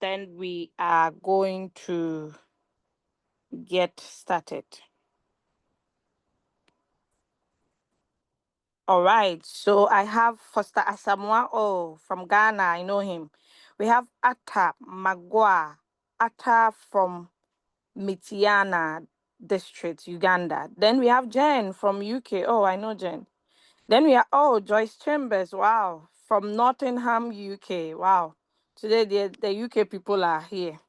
then we are going to get started. All right. So I have Foster Asamoah. Oh, from Ghana. I know him. We have Atta Magua. Atta from Mitiana district, Uganda. Then we have Jen from UK. Oh, I know Jen. Then we have Joyce Chambers. Wow, from Nottingham, UK. Wow, today the UK people are here.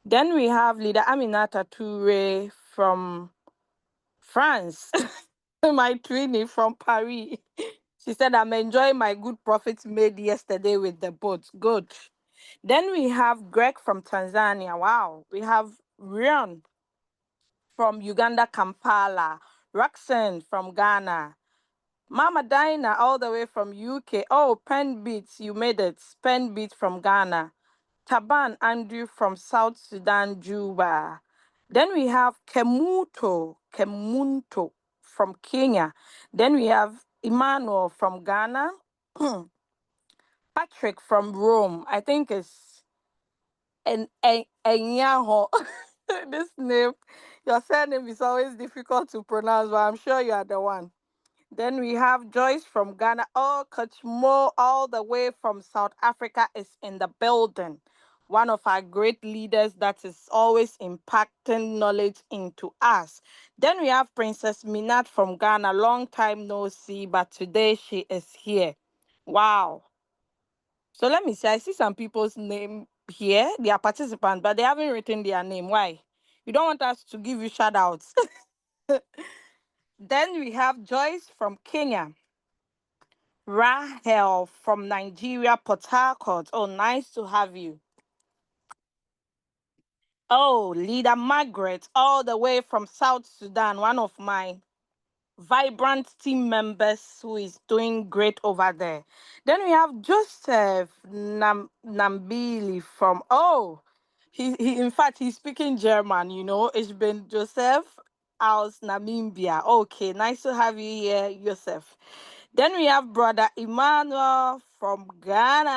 Then we have leader Aminata Toure from France. My twinnie from Paris. She said, I'm enjoying my good profits made yesterday with the boat. Good. Then we have Greg from Tanzania. Wow. We have Rion from Uganda, Kampala. Roxanne from Ghana. Mama Dinah all the way from UK. Oh, Pen Beats, you made it. Pen Beats from Ghana. Taban Andrew from South Sudan, Juba. Then we have Kemunto from Kenya. Then we have Emmanuel from Ghana. Patrick from Rome. I think it's Enyaho. This name, your surname is always difficult to pronounce, but I'm sure you are the one. Then we have Joyce from Ghana. Oh, Coach Mo, all the way from South Africa, is in the building. One of our great leaders that is always impacting knowledge into us. Then we have Princess Minat from Ghana. Long time no see, but today she is here. Wow. So let me see. I see some people's name here. They are participants, but they haven't written their name. Why? You don't want us to give you shout outs. Then we have Joyce from Kenya. Rahel from Nigeria, Port Harcourt. Oh, nice to have you. Oh, Leader Margaret, all the way from South Sudan, one of my vibrant team members who is doing great over there. Then we have Joseph Nambili from, he in fact, he's speaking German, It's been Joseph aus Namibia. Okay, nice to have you here, Joseph. Then we have Brother Emmanuel from Ghana,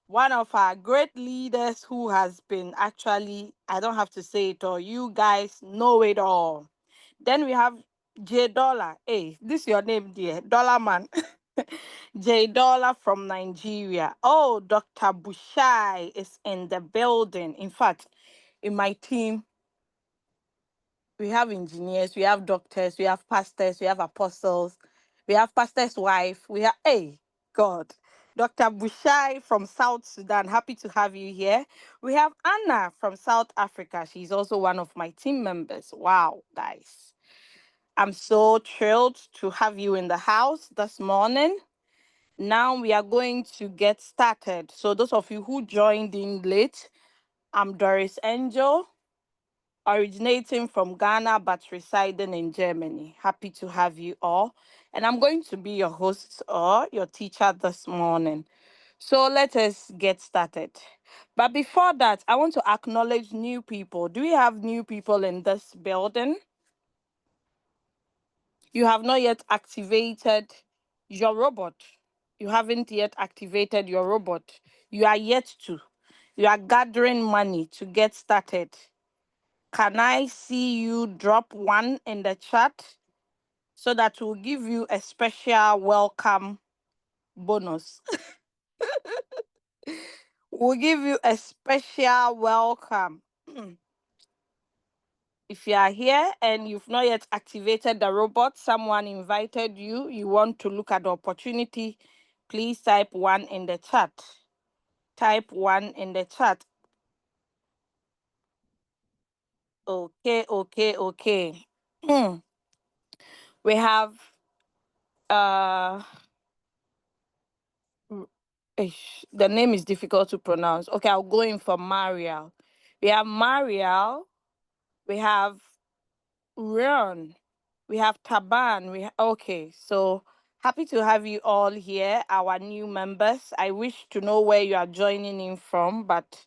one of our great leaders who has been actually, I don't have to say it all, you guys know it all. Then we have J Dollar. Hey, this is your name, dear. Dollar Man. J Dollar from Nigeria. Oh, Dr. Bushai is in the building. In fact, in my team, we have engineers, we have doctors, we have pastors, we have apostles, we have pastor's wife, we have, hey, God. Dr. Bushai from South Sudan, happy to have you here. We have Anna from South Africa. She's also one of my team members. Wow, guys. I'm so thrilled to have you in the house this morning. Now we are going to get started. So those of you who joined in late, I'm DorisAngel, originating from Ghana but residing in Germany. Happy to have you all. And I'm going to be your host or your teacher this morning. So let us get started. But before that, I want to acknowledge new people. Do we have new people in this building? You have not yet activated your robot. You haven't yet activated your robot. You are yet to. You are gathering money to get started. Can I see you drop one in the chat so that we'll give you a special welcome bonus? We'll give you a special welcome. If you are here and you've not yet activated the robot, someone invited you, you want to look at the opportunity, please type one in the chat. Type one in the chat. Okay. We have uh the name is difficult to pronounce. Okay, I'll go in for Mariel. We have Mariel. We have Rion. We have Taban. Okay, so happy to have you all here, our new members. I wish to know where you are joining in from, but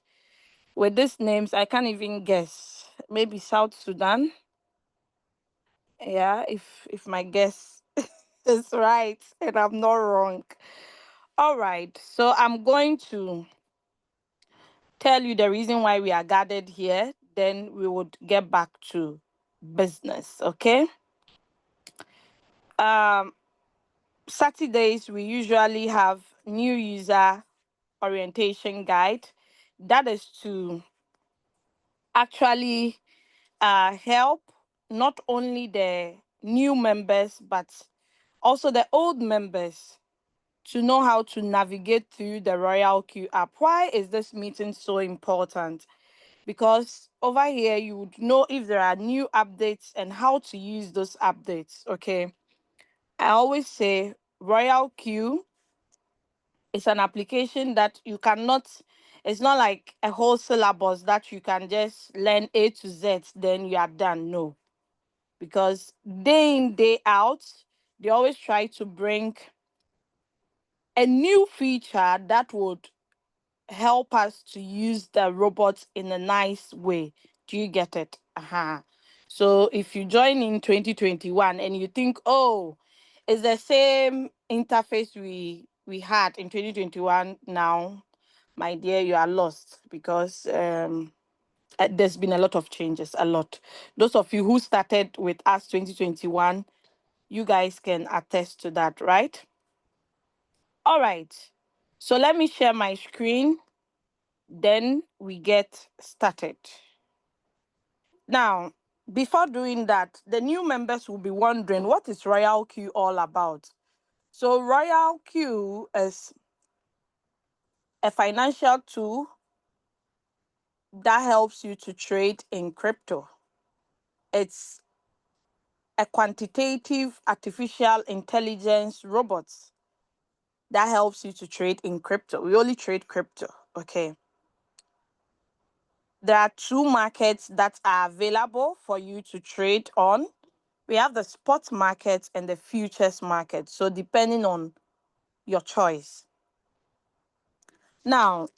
with these names, I can't even guess. Maybe South Sudan. Yeah, if my guess is right and I'm not wrong. All right, so I'm going to tell you the reason why we are gathered here. Then we would get back to business. Okay. Um, Saturdays we usually have new user orientation guide. That is to actually help not only the new members but also the old members to know how to navigate through the RoyalQ app. Why is this meeting so important? Because over here you would know if there are new updates and how to use those updates. Okay. I always say RoyalQ is an application that you cannot, it's not like a whole syllabus that you can just learn A to Z, then you are done. No. Because day in, day out, they always try to bring a new feature that would help us to use the robots in a nice way. Do you get it? So if you join in 2021 and you think, oh, it's the same interface we had in 2021 now, my dear, you are lost because there's been a lot of changes, a lot. Those of you who started with us 2021, you guys can attest to that, right? All right. So let me share my screen. Then we get started. Now, before doing that, the new members will be wondering, what is RoyalQ all about? So RoyalQ is a financial tool that helps you to trade in crypto. It's a quantitative artificial intelligence robot that helps you to trade in crypto. We only trade crypto, okay? There are two markets that are available for you to trade on. We have the spot market and the futures market. So depending on your choice. Now,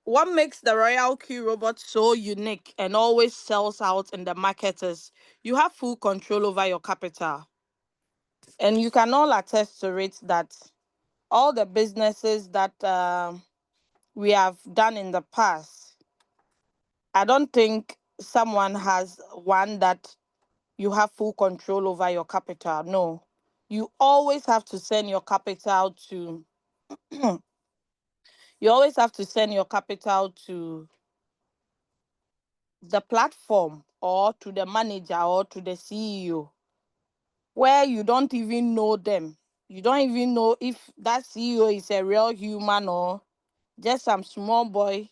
what makes the RoyalQ robot so unique and always sells out in the market is you have full control over your capital. And you can all attest to it that all the businesses that we have done in the past, I don't think someone has one that you have full control over your capital. No, you always have to send your capital to you always have to send your capital to the platform or to the manager or to the CEO where you don't even know them. You don't even know if that CEO is a real human or just some small boy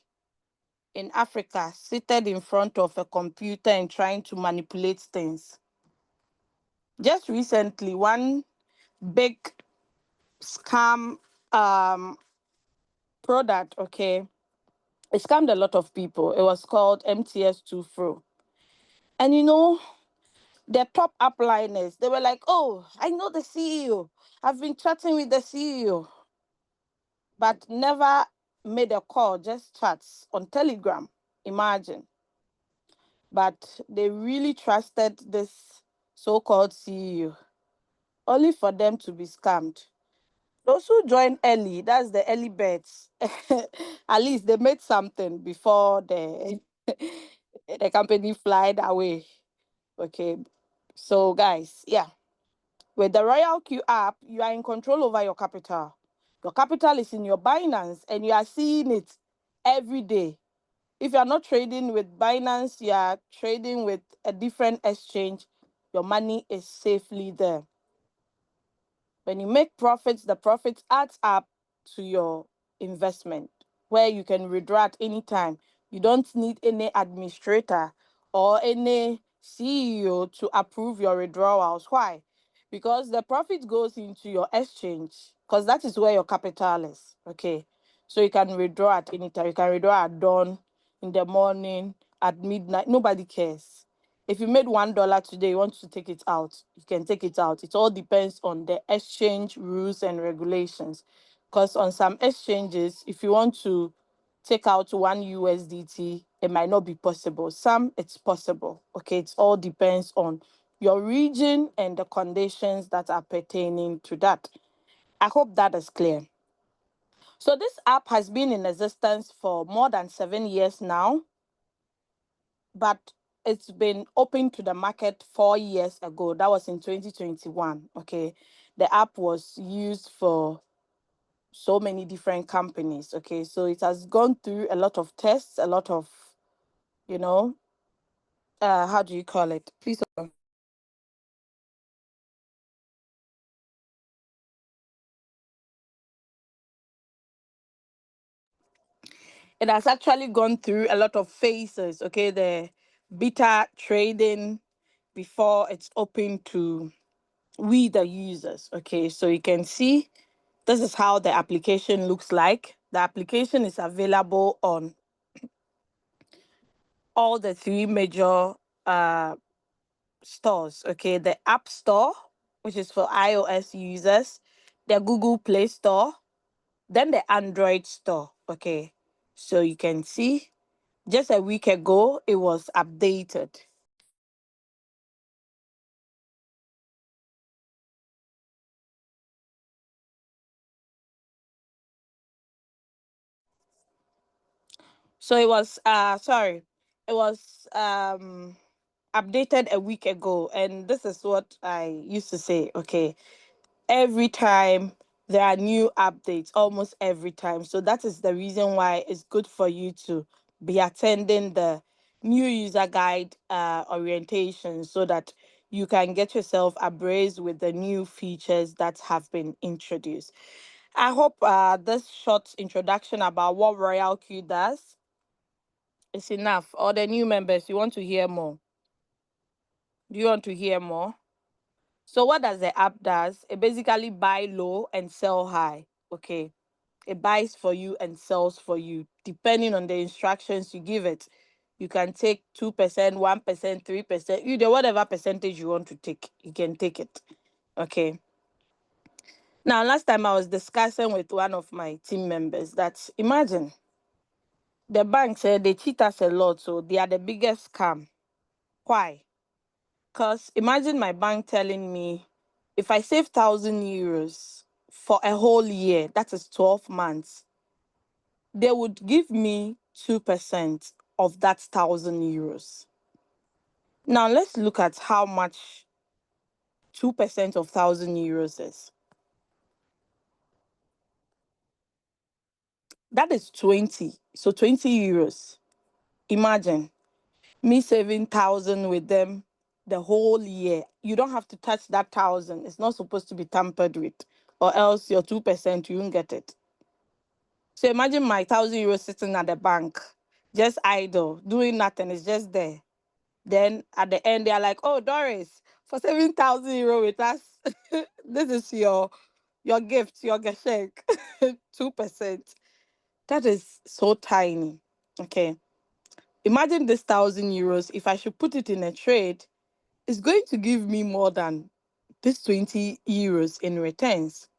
in Africa seated in front of a computer and trying to manipulate things. Just recently, one big scam product, okay, it scammed a lot of people. It was called MTS2 Pro. And the top upliners, they were like, oh, I know the CEO. I've been chatting with the CEO, but never made a call, just chats on Telegram. Imagine. But they really trusted this so-called CEO, only for them to be scammed. Those who joined early, that's the early birds. At least they made something before the company flied away. Okay. So guys, yeah. With the RoyalQ app, you are in control over your capital. Your capital is in your Binance and you are seeing it every day. If you are not trading with Binance, you are trading with a different exchange, your money is safely there. When you make profits, the profits adds up to your investment where you can withdraw at any time. You don't need any administrator or any CEO to approve your withdrawals. Why? Because the profit goes into your exchange because that is where your capital is. Okay. So you can withdraw at any time. You can withdraw at dawn, in the morning, at midnight. Nobody cares. If you made $1 today, you want to take it out, you can take it out. It all depends on the exchange rules and regulations. Because on some exchanges, if you want to take out $1, it might not be possible. Some it's possible. Okay, it all depends on your region and the conditions that are pertaining to that. I hope that is clear. So this app has been in existence for more than 7 years now, but it's been open to the market 4 years ago. That was in 2021. Okay. The app was used for so many different companies. Okay. So it has gone through a lot of tests, a lot of, you know, how do you call it? Please. It has actually gone through a lot of phases. Okay. The beta trading before it's open to we the users. Okay. So you can see this is how the application looks like. The application is available on all the three major uh, stores. Okay, the App Store, which is for iOS users, the Google Play Store, then the Android Store. Okay, so you can see just a week ago it was updated. So it was sorry, it was updated a week ago, and this is what I used to say. Okay, every time there are new updates, almost every time. So that is the reason why it's good for you to be attending the new user guide orientation so that you can get yourself abreast with the new features that have been introduced. I hope this short introduction about what RoyalQ does is enough. Or the new members, you want to hear more? Do you want to hear more? So what does the app does? It basically buy low and sell high. Okay. It buys for you and sells for you depending on the instructions you give it. You can take 2%, 1%, 3%, you know, whatever percentage you want to take, you can take it. Okay. Now, last time I was discussing with one of my team members that imagine the bank said they cheat us a lot, so they are the biggest scam. Why? Because imagine my bank telling me if I save 1,000 euros for a whole year, that is 12 months, they would give me 2% of that 1,000 euros. Now let's look at how much 2% of 1,000 euros is. That is 20. So 20 euros. Imagine me saving 1,000 with them the whole year. You don't have to touch that 1,000. It's not supposed to be tampered with, or else your 2% you won't get it. So imagine my 1,000 euros sitting at the bank, just idle, doing nothing. It's just there. Then at the end, they're like, "Oh, Doris, for 7,000 euro with us, this is your gift, your geschenk, 2%." That is so tiny. Okay, imagine this 1,000 euros. If I should put it in a trade, it's going to give me more than this 20 euros in returns.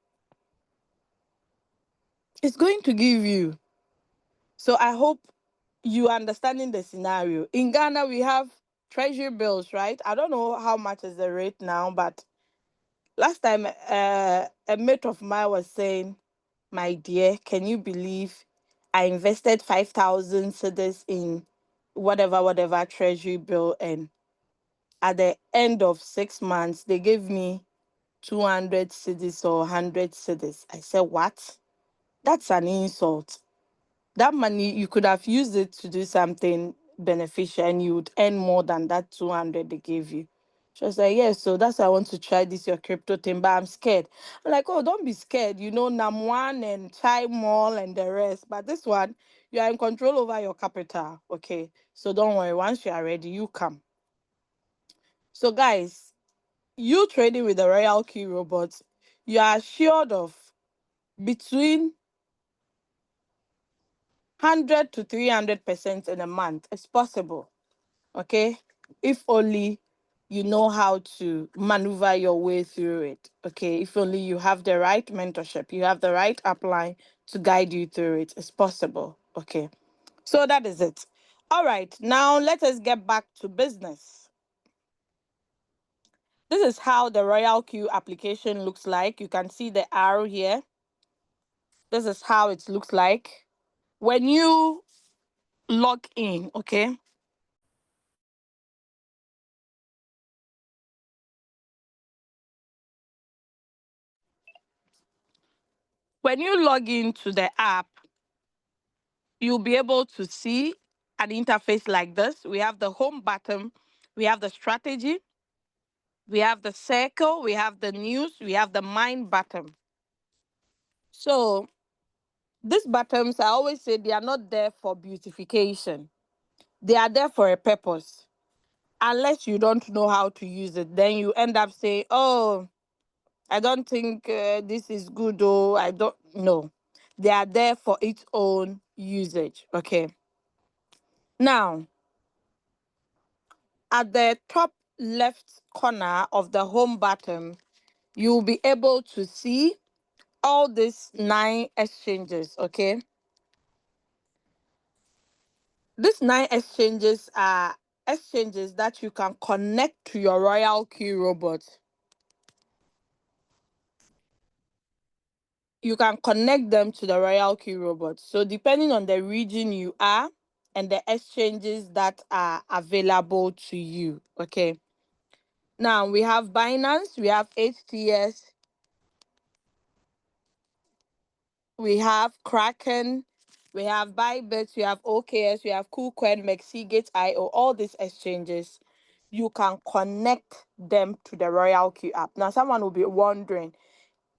It's going to give you. So I hope you understanding the scenario. In Ghana, we have treasury bills, right? I don't know how much is the rate now, but last time a mate of mine was saying, "My dear, can you believe I invested 5,000 cedis in whatever treasury bill, and at the end of 6 months they gave me 200 cedis or 100 cedis." I said, "What? That's an insult. That money you could have used it to do something beneficial and you would earn more than that 200 they gave you." She was like, "Yes, so that's why I want to try this your crypto thing, but I'm scared." I'm like, "Oh, don't be scared. You know, Nam1 and Chai Mall and the rest. But this one, you are in control over your capital. Okay. So don't worry. Once you are ready, you come." So, guys, you trading with the RoyalQ robots, you are assured of between 100 to 300% in a month. It's possible. Okay, if only you know how to maneuver your way through it. Okay, if only you have the right mentorship, you have the right upline to guide you through it. It's possible. Okay, so that is it. All right, now let us get back to business. This is how the RoyalQ application looks like. You can see the arrow here. This is how it looks like when you log in, okay? When you log into the app, you'll be able to see an interface like this. We have the home button, we have the strategy, we have the circle, we have the news, we have the mind button. So these buttons, I always say they are not there for beautification. They are there for a purpose. Unless you don't know how to use it, then you end up saying, oh, I don't think this is good, or I don't know. They are there for its own usage, okay? Now, at the top left corner of the home button, you'll be able to see all these 9 exchanges, okay? These 9 exchanges are exchanges that you can connect to your RoyalQ robot. You can connect them to the RoyalQ robot. So depending on the region you are and the exchanges that are available to you, okay? Now we have Binance, we have HTS, we have Kraken, we have Bybit, we have OKS, we have KuCoin, Mexigate.io, all these exchanges. You can connect them to the RoyalQ app. Now, someone will be wondering,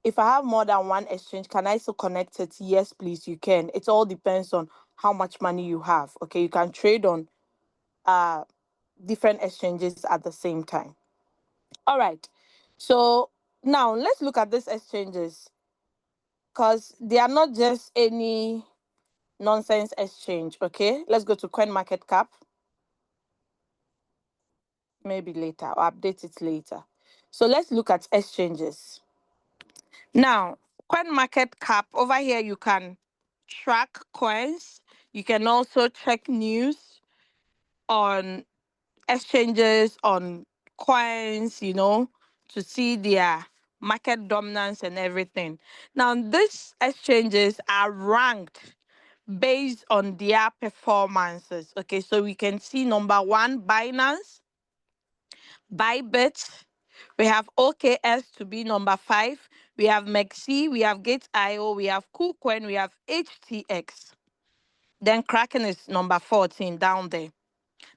if I have more than one exchange, can I still connect it? Yes, please, you can. It all depends on how much money you have. Okay, you can trade on different exchanges at the same time. All right. So now let's look at these exchanges, because they are not just any nonsense exchange. Okay, let's go to CoinMarketCap. Maybe later, I'll update it later. So let's look at exchanges. Now, CoinMarketCap, over here you can track coins. You can also check news on exchanges, on coins, to see their market dominance and everything. Now, these exchanges are ranked based on their performances. Okay, so we can see number 1, Binance, Bybit. We have OKS to be number 5. We have Mexi, we have Gate.io, we have KuCoin, we have HTX. Then Kraken is number 14 down there.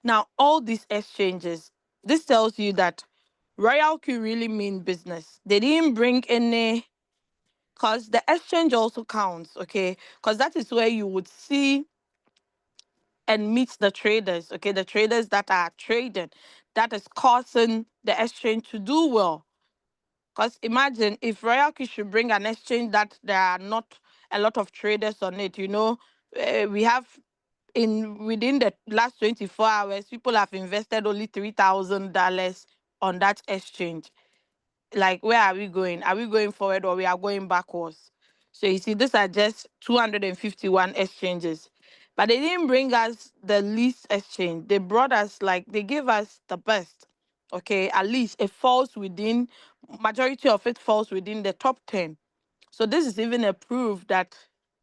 Now, all these exchanges, this tells you that RoyalQ really mean business. They didn't bring any, because the exchange also counts, okay? Because that is where you would see and meet the traders, okay? The traders that are trading, that is causing the exchange to do well. Because imagine if RoyalQ should bring an exchange that there are not a lot of traders on it, we have within the last 24 hours, people have invested only $3,000 on that exchange. Like, where are we going? Are we going forward or we are going backwards? So you see, these are just 251 exchanges. But they didn't bring us the least exchange. They brought us, like, they gave us the best. Okay, at least it falls within, majority of it falls within the top 10. So this is even a proof that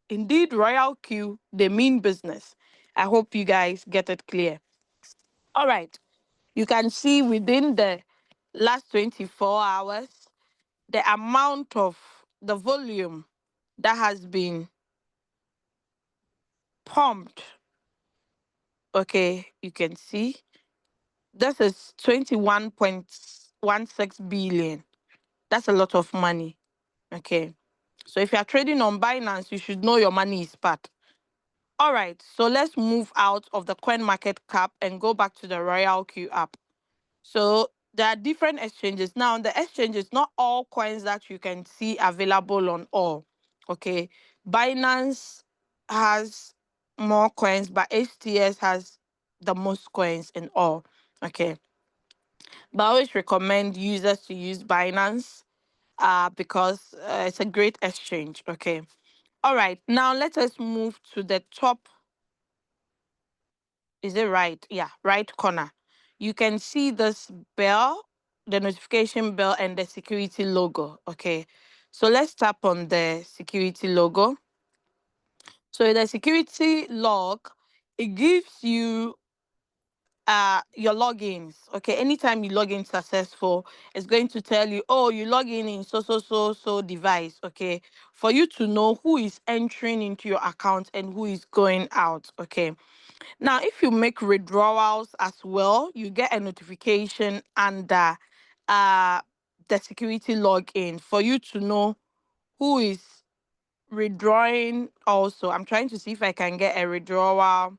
indeed RoyalQ, they mean business. I hope you guys get it clear. All right. You can see within the last 24 hours, the amount of the volume that has been pumped. Okay, you can see this is 21.16 billion. That's a lot of money. Okay. So if you are trading on Binance, you should know your money is part. All right, so let's move out of the CoinMarketCap and go back to the RoyalQ app. So there are different exchanges. Now, the exchanges, not all coins that you can see available on all. Okay. Binance has more coins, but HTS has the most coins in all. Okay. But I always recommend users to use Binance because it's a great exchange. Okay. All right. Now let us move to the top. Is it right? Yeah, right corner. You can see this bell, the notification bell, and the security logo. Okay. So let's tap on the security logo. So the security log, it gives you your logins. Okay, anytime you log in successful, it's going to tell you, oh, you log in so device. Okay, for you to know who is entering into your account and who is going out. Okay, now if you make withdrawals as well, you get a notification under uh the security login for you to know who is withdrawing. Also, I'm trying to see if I can get a withdrawal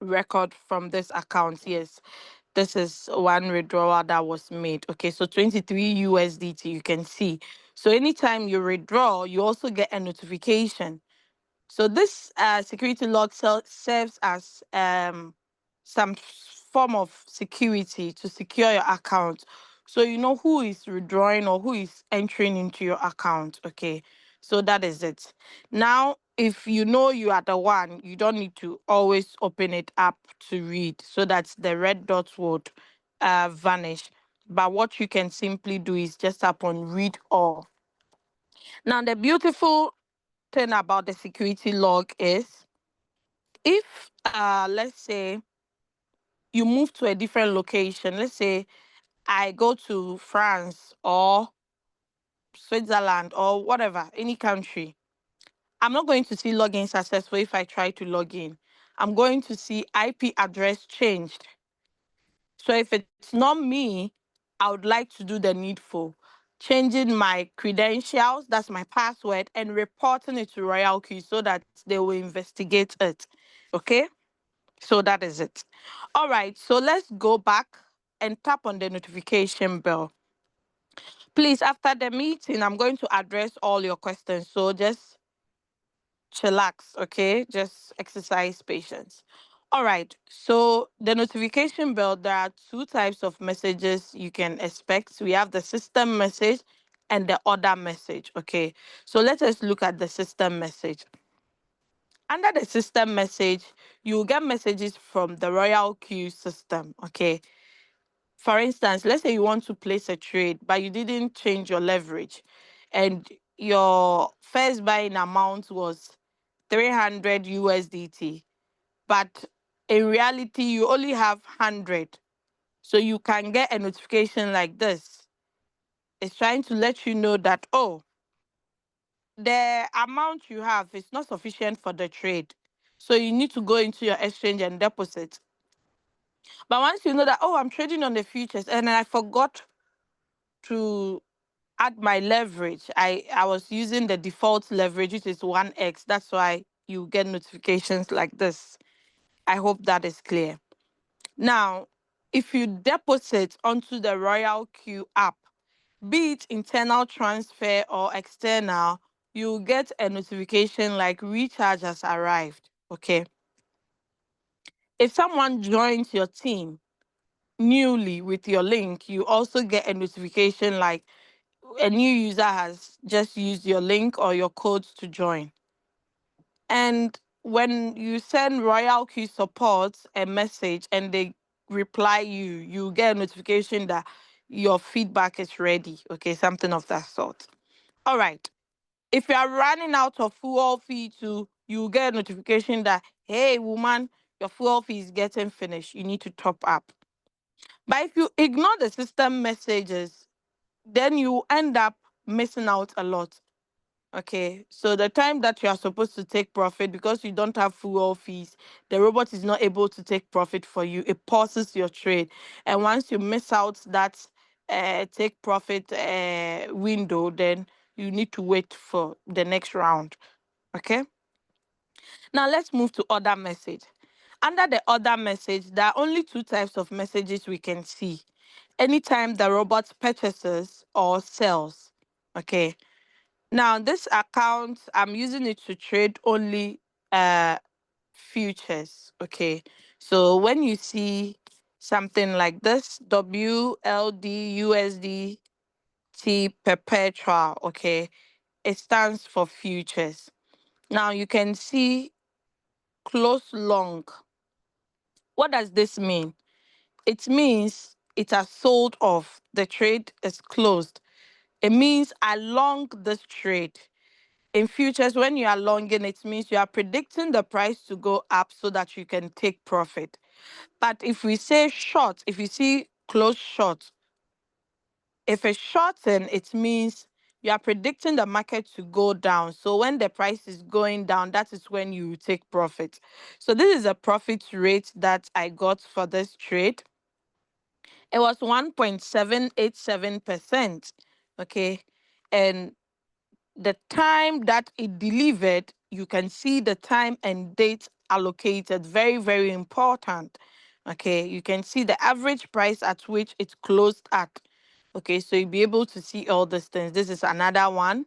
record from this account. Yes, this is one withdrawal that was made. Okay, so 23 USDT, you can see. So anytime you withdraw, you also get a notification. So this security log serves as some form of security to secure your account. So you know who is withdrawing or who is entering into your account. Okay, so that is it. Now, if you know you are the one, you don't need to always open it up to read so that the red dots would vanish. But what you can simply do is just tap on read all. Now, the beautiful thing about the security log is if let's say you move to a different location, let's say I go to France or Switzerland or whatever, any country, I'm not going to see login successful if I try to log in. I'm going to see IP address changed. So if it's not me, I would like to do the needful, changing my credentials, that's my password, and reporting it to RoyalQ so that they will investigate it. Okay? So that is it. All right, so let's go back and tap on the notification bell. Please, after the meeting, I'm going to address all your questions. So just chillax, okay? Just exercise patience. All right, so the notification bell, there are two types of messages you can expect. We have the system message and the order message, okay? So let us look at the system message. Under the system message, you'll get messages from the RoyalQ system, okay? For instance, let's say you want to place a trade, but you didn't change your leverage and your first buying amount was 300 USDT, but in reality, you only have 100. So you can get a notification like this. It's trying to let you know that, oh, the amount you have is not sufficient for the trade. So you need to go into your exchange and deposit. But once you know that, oh, I'm trading on the futures and I forgot to add my leverage. I was using the default leverage, which is 1x. That's why you get notifications like this. I hope that is clear. Now, if you deposit onto the RoyalQ app, be it internal transfer or external, you'll get a notification like recharge has arrived. Okay. If someone joins your team newly with your link, you also get a notification like a new user has just used your link or your codes to join. And when you send RoyalQ support a message and they reply you, you get a notification that your feedback is ready. Okay, something of that sort. All right. If you are running out of fuel fee too, you get a notification that, hey, woman, your fuel fee is getting finished. You need to top up. But if you ignore the system messages, then you end up missing out a lot. Okay, so the time that you are supposed to take profit because you don't have fuel fees, the robot is not able to take profit for you. It pauses your trade, and once you miss out that take profit window, then you need to wait for the next round. Okay, now let's move to order message. Under the order message, there are only two types of messages we can see. Anytime the robot purchases or sells. Okay, now, this account, I'm using it to trade only uh futures. Okay. So when you see something like this, WLD perpetual, okay, it stands for futures. Now you can see close long. What does this mean? It means it has sold off. The trade is closed. It means I long this trade. In futures, when you are longing, it means you are predicting the price to go up so that you can take profit. But if we say short, if you see close short, if it's shorten, it means you are predicting the market to go down. So when the price is going down, that is when you take profit. So this is a profit rate that I got for this trade. It was 1.787%. Okay. And the time that it delivered, you can see the time and date allocated. Very, very important. Okay, you can see the average price at which it closed at. Okay, so you'll be able to see all these things. This is another one.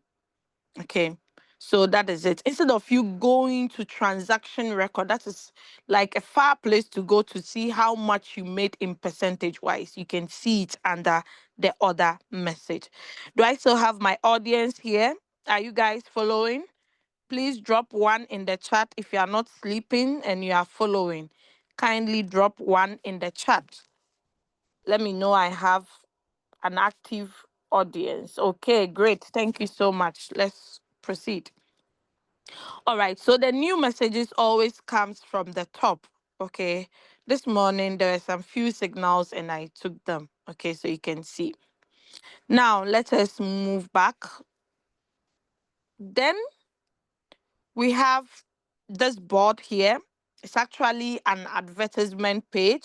Okay, so that is it. Instead of you going to transaction record, that is like a far place to go to see how much you made in percentage wise. You can see it under the other message. Do I still have my audience here? Are you guys following? Please drop one in the chat if you are not sleeping and you are following. Kindly drop one in the chat. Let me know I have an active audience. Okay, great. Thank you so much. Let's proceed. All right, so the new messages always comes from the top. Okay, this morning there were some few signals and I took them. Okay, so you can see. Now let us move back. Then we have this board here. It's actually an advertisement page.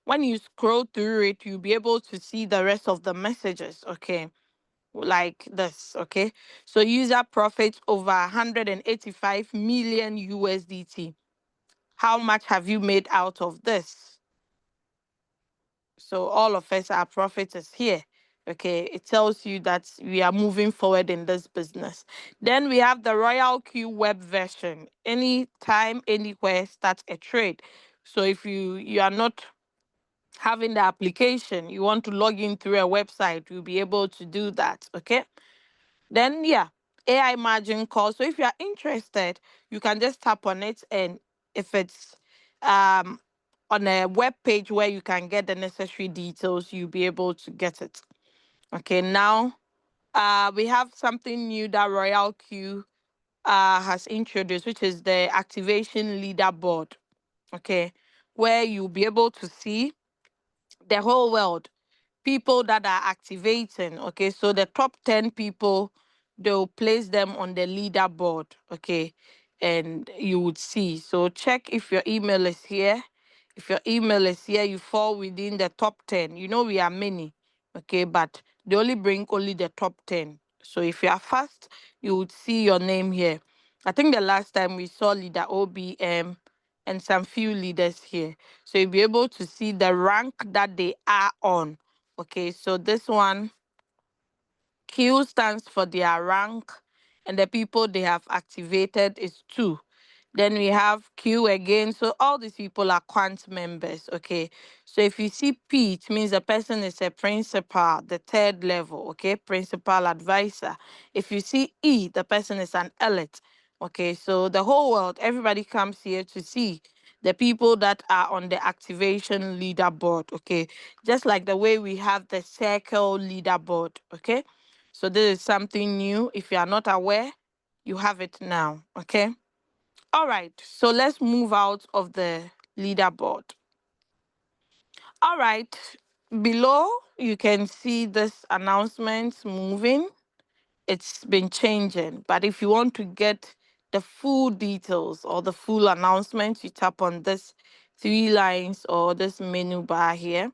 When you scroll through it, you'll be able to see the rest of the messages. Okay, like this. Okay, so user profits over 185 million USDT. How much have you made out of this? So all of us, our profit is here. Okay, it tells you that we are moving forward in this business. Then we have the RoyalQ web version. Anytime, anywhere, start a trade. So if you are not having the application, you want to log in through a website, you'll be able to do that. Okay. Then yeah, AI margin call. So if you are interested, you can just tap on it, and if it's um on a web page where you can get the necessary details, you'll be able to get it. Okay, now we have something new that RoyalQ has introduced, which is the activation leaderboard. Okay, where you'll be able to see the whole world, people that are activating. Okay, so the top 10 people, they'll place them on the leaderboard. Okay, and you would see. So check if your email is here. If your email is here, you fall within the top 10. You know, we are many. Okay, but they only bring only the top 10. So if you are fast, you would see your name here. I think the last time we saw leader OBM and some few leaders here. So you'll be able to see the rank that they are on. Okay, so this one, Q stands for their rank, and the people they have activated is 2. Then we have Q again. So all these people are quant members. Okay. So if you see P, it means the person is a principal, the 3rd level. Okay. Principal advisor. If you see E, the person is an elite. Okay. So the whole world, everybody comes here to see the people that are on the activation leaderboard. Okay. Just like the way we have the circle leaderboard. Okay. So this is something new. If you are not aware, you have it now. Okay. All right, so let's move out of the leaderboard. All right, below you can see this announcement moving. It's been changing, but if you want to get the full details or the full announcement, you tap on this 3 lines or this menu bar here.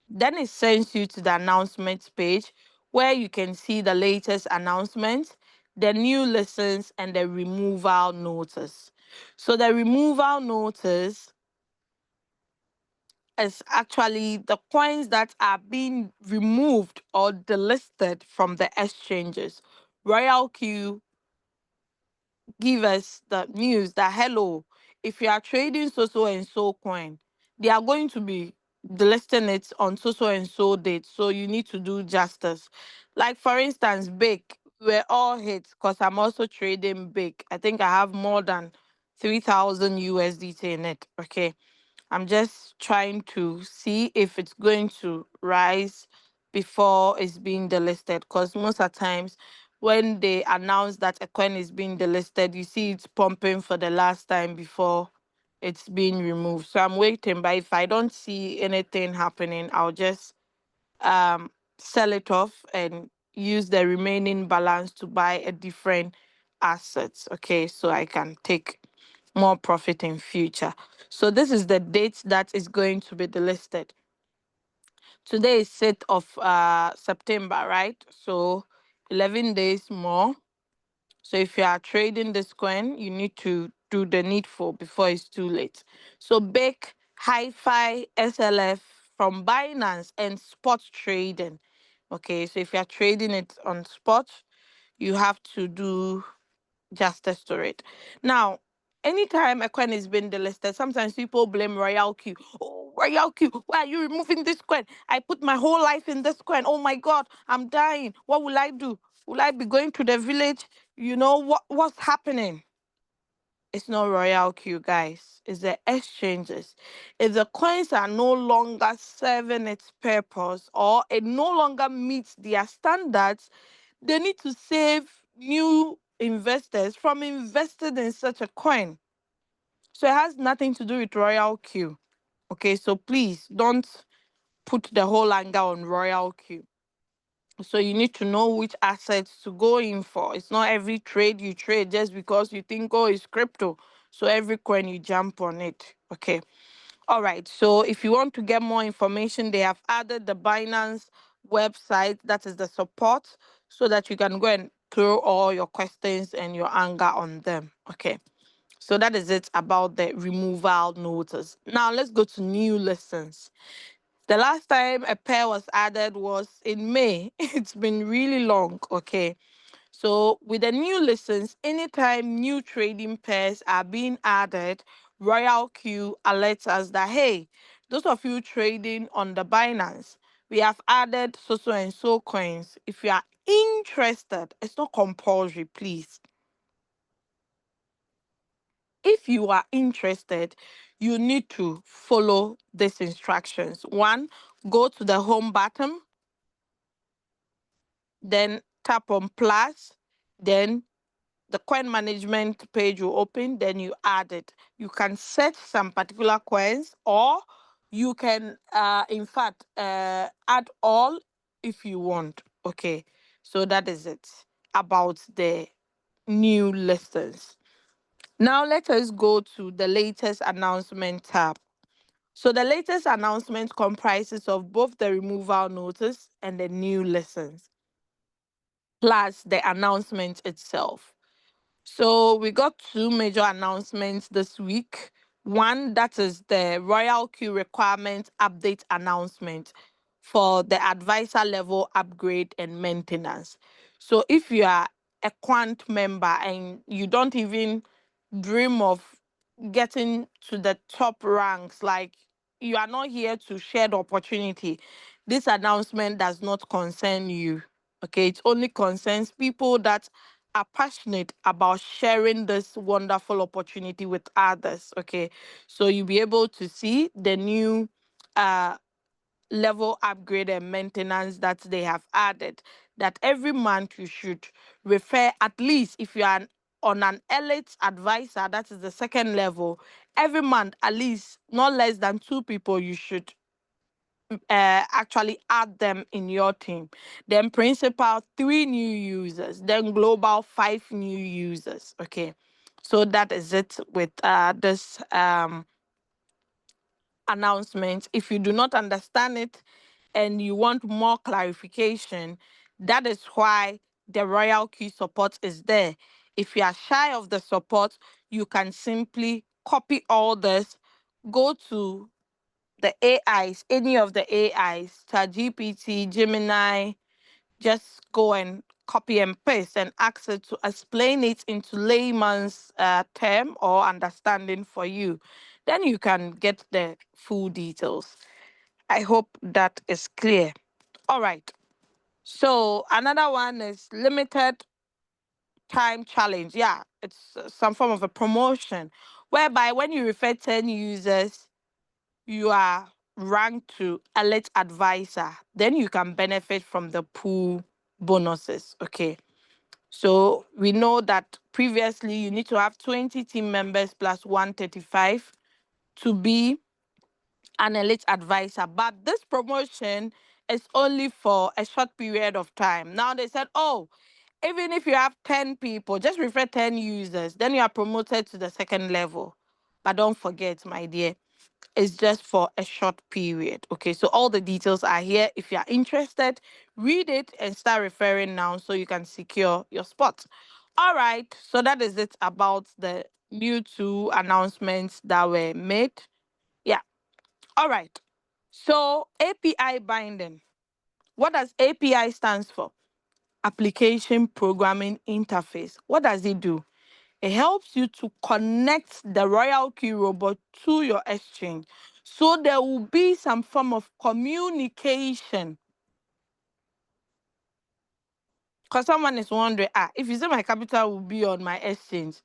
Then it sends you to the announcements page where you can see the latest announcements, the new listens, and the removal notice. So the removal notice is actually the coins that are being removed or delisted from the exchanges. RoyalQ give us the news that, hello, if you are trading so and so coin, they are going to be delisting it on so and so date. So you need to do justice. Like for instance, big, we're all hit because I'm also trading big. I think I have more than 3,000 USDT in it. Okay. I'm just trying to see if it's going to rise before it's being delisted, because most of the times when they announce that a coin is being delisted, you see it's pumping for the last time before it's being removed. So I'm waiting, but if I don't see anything happening, I'll just um sell it off and use the remaining balance to buy a different assets. Okay, so I can take more profit in future. So this is the date that is going to be delisted. Today is 6th of September, right? So 11 days more. So if you are trading this coin, you need to do the needful before it's too late. So bake hi-fi SLF from Binance and spot trading. Okay, so if you are trading it on spot, you have to do justice to it. Now, anytime a coin is being delisted, sometimes people blame RoyalQ. Oh, RoyalQ, why are you removing this coin? I put my whole life in this coin. Oh my God, I'm dying. What will I do? Will I be going to the village? You know what's happening? It's not RoyalQ, guys. It's the exchanges. If the coins are no longer serving its purpose or it no longer meets their standards, they need to save new investors from investing in such a coin. So it has nothing to do with RoyalQ. Okay, so please don't put the whole anger on RoyalQ. So you need to know which assets to go in for. It's not every trade you trade just because you think, oh, it's crypto. So every coin you jump on it. Okay. All right. So if you want to get more information, they have added the Binance website, that is the support, so that you can go and throw all your questions and your anger on them. Okay. So that is it about the removal notice. Now let's go to new listings. The last time a pair was added was in May. It's been really long. Okay. So with the new listings, anytime new trading pairs are being added, RoyalQ alerts us that, hey, those of you trading on the Binance, we have added so and so coins. If you are interested, it's not compulsory, please. If you are interested, you need to follow these instructions. One, go to the home button, then tap on plus, then the coin management page will open, then you add it. You can set some particular coins, or you can, in fact, add all if you want. Okay, so that is it about the new listings. Now let us go to the latest announcement tab. So the latest announcement comprises of both the removal notice and the new listings, plus the announcement itself. So we got two major announcements this week. One, that is the RoyalQ requirement update announcement for the advisor level upgrade and maintenance. So if you are a Quant member and you don't even dream of getting to the top ranks, like you are not here to share the opportunity, this announcement does not concern you. Okay, it only concerns people that are passionate about sharing this wonderful opportunity with others. Okay, so you'll be able to see the new uh level upgrade and maintenance that they have added, that every month you should refer, at least if you are on an elite advisor, that is the second level, every month at least not less than two people you should actually add them in your team. Then principal, three new users. Then global, five new users. Okay, so that is it with this announcement. If you do not understand it and you want more clarification, that is why the RoyalQ support is there. If you are shy of the support, you can simply copy all this, go to the AIs, any of the AIs, ChatGPT, Gemini, just go and copy and paste and ask it to explain it into layman's term or understanding for you. Then you can get the full details. I hope that is clear. All right. So another one is limited time challenge. Yeah, it's some form of a promotion whereby when you refer 10 users, you are ranked to elite advisor, then you can benefit from the pool bonuses. Okay. So we know that previously you need to have 20 team members plus 135 to be an elite advisor. But this promotion is only for a short period of time. Now they said, oh, even if you have 10 people, just refer 10 users, then you are promoted to the second level. But don't forget, my dear, it's just for a short period. Okay, so all the details are here. If you are interested, read it and start referring now so you can secure your spot. All right, so that is it about the new two announcements that were made. Yeah, all right. So API binding. What does API stands for? Application Programming Interface. What does it do? It helps you to connect the RoyalQ robot to your exchange. So there will be some form of communication. Because someone is wondering, if you say my capital will be on my exchange,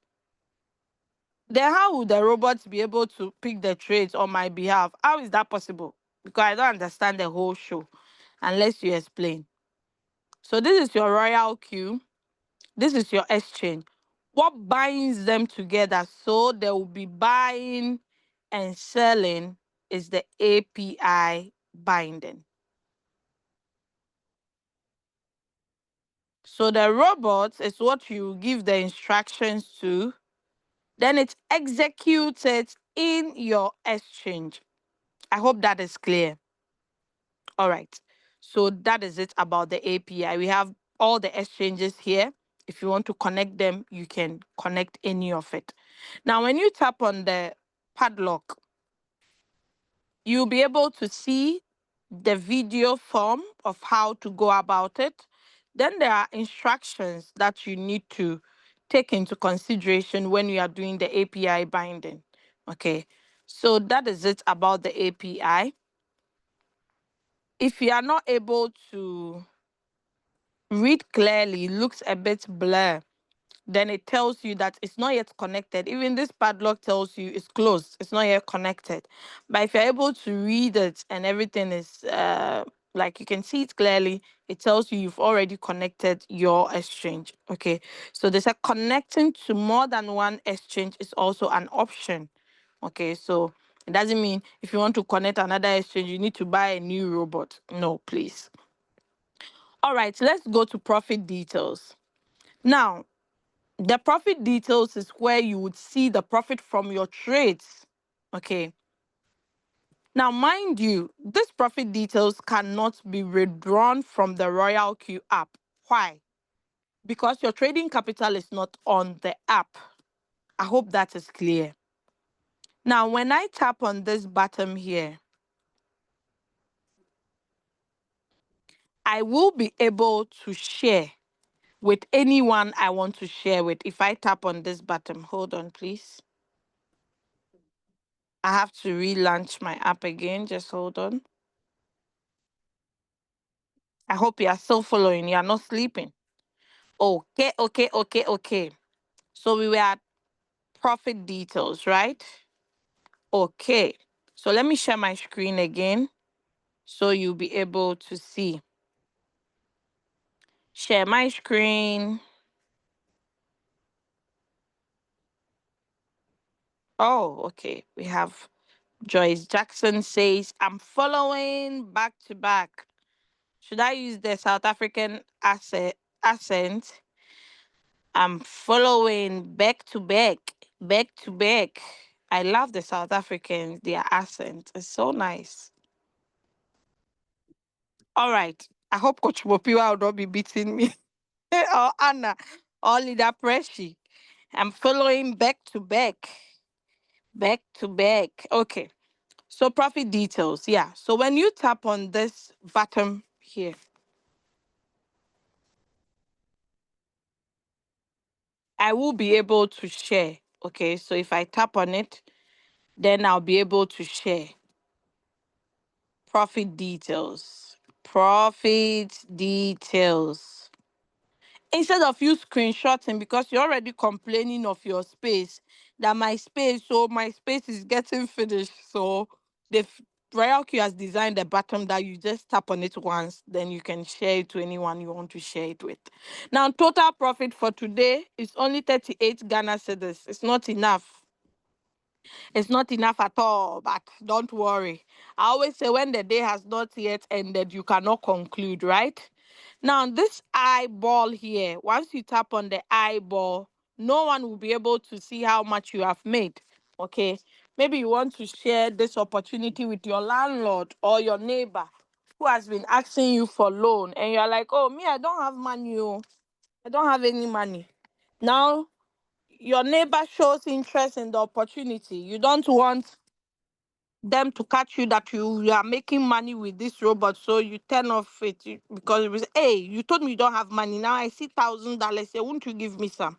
then how would the robots be able to pick the trades on my behalf? How is that possible? Because I don't understand the whole show unless you explain. So this is your RoyalQ. This is your exchange. What binds them together so they will be buying and selling is the API binding. So the robot is what you give the instructions to, then it's executed in your exchange. I hope that is clear. All right. So that is it about the API. We have all the exchanges here. If you want to connect them, you can connect any of it. Now, when you tap on the padlock, you'll be able to see the video form of how to go about it. Then there are instructions that you need to take into consideration when you are doing the API binding. Okay, so that is it about the API. If you are not able to read clearly, looks a bit blur, then it tells you that it's not yet connected. Even this padlock tells you it's closed, it's not yet connected. But if you're able to read it and everything is like you can see it clearly, it tells you you've already connected your exchange. Okay, so they said connecting to more than one exchange is also an option. Okay, so it doesn't mean if you want to connect another exchange, you need to buy a new robot. No, please. All right, let's go to profit details. Now, the profit details is where you would see the profit from your trades. Okay. Now, mind you, this profit details cannot be withdrawn from the RoyalQ app. Why? Because your trading capital is not on the app. I hope that is clear. Now, when I tap on this button here, I will be able to share with anyone I want to share with. If I tap on this button, hold on, please. I have to relaunch my app again. Just hold on. I hope you are still following. You are not sleeping. Okay. So we were at profit details, right? Okay. So let me share my screen again so you'll be able to see. Share my screen. Oh, okay. We have Joyce Jackson says, I'm following back to back. Should I use the South African accent? I'm following back to back, back to back. I love the South Africans, their accent. It's so nice. All right. I hope Coach Mopiwa will not be beating me. Or Anna or Leader Pressy. I'm following back to back. Back to back. Okay. So profit details. Yeah. So when you tap on this button here, I will be able to share. Okay. So if I tap on it, then I'll be able to share. Profit details. Profit details. Instead of you screenshotting because you're already complaining of your space, that my space is getting finished. So they've RoyalQ has designed a button that you just tap on it once, then you can share it to anyone you want to share it with. Now, total profit for today is only 38 Ghana cedis. It's not enough. It's not enough at all, but don't worry. I always say when the day has not yet ended, you cannot conclude, right? Now, this eyeball here, once you tap on the eyeball, no one will be able to see how much you have made. Okay. Maybe you want to share this opportunity with your landlord or your neighbor who has been asking you for loan, and you're like, oh, me, I don't have money. Oh. I don't have any money. Now, your neighbor shows interest in the opportunity. You don't want them to catch you that you are making money with this robot, so you turn off it because it was, hey, you told me you don't have money. Now I see $1,000. Say, won't you give me some?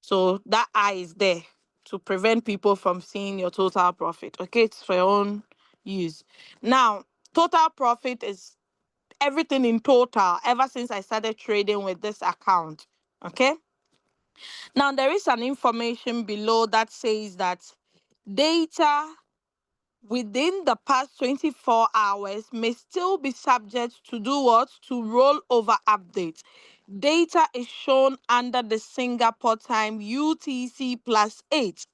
So that eye is there to prevent people from seeing your total profit. Okay, it's for your own use. Now, total profit is everything in total ever since I started trading with this account. Okay. Now there is an information below that says that data within the past 24 hours may still be subject to do what? To rollover updates. Data is shown under the Singapore time UTC plus 8.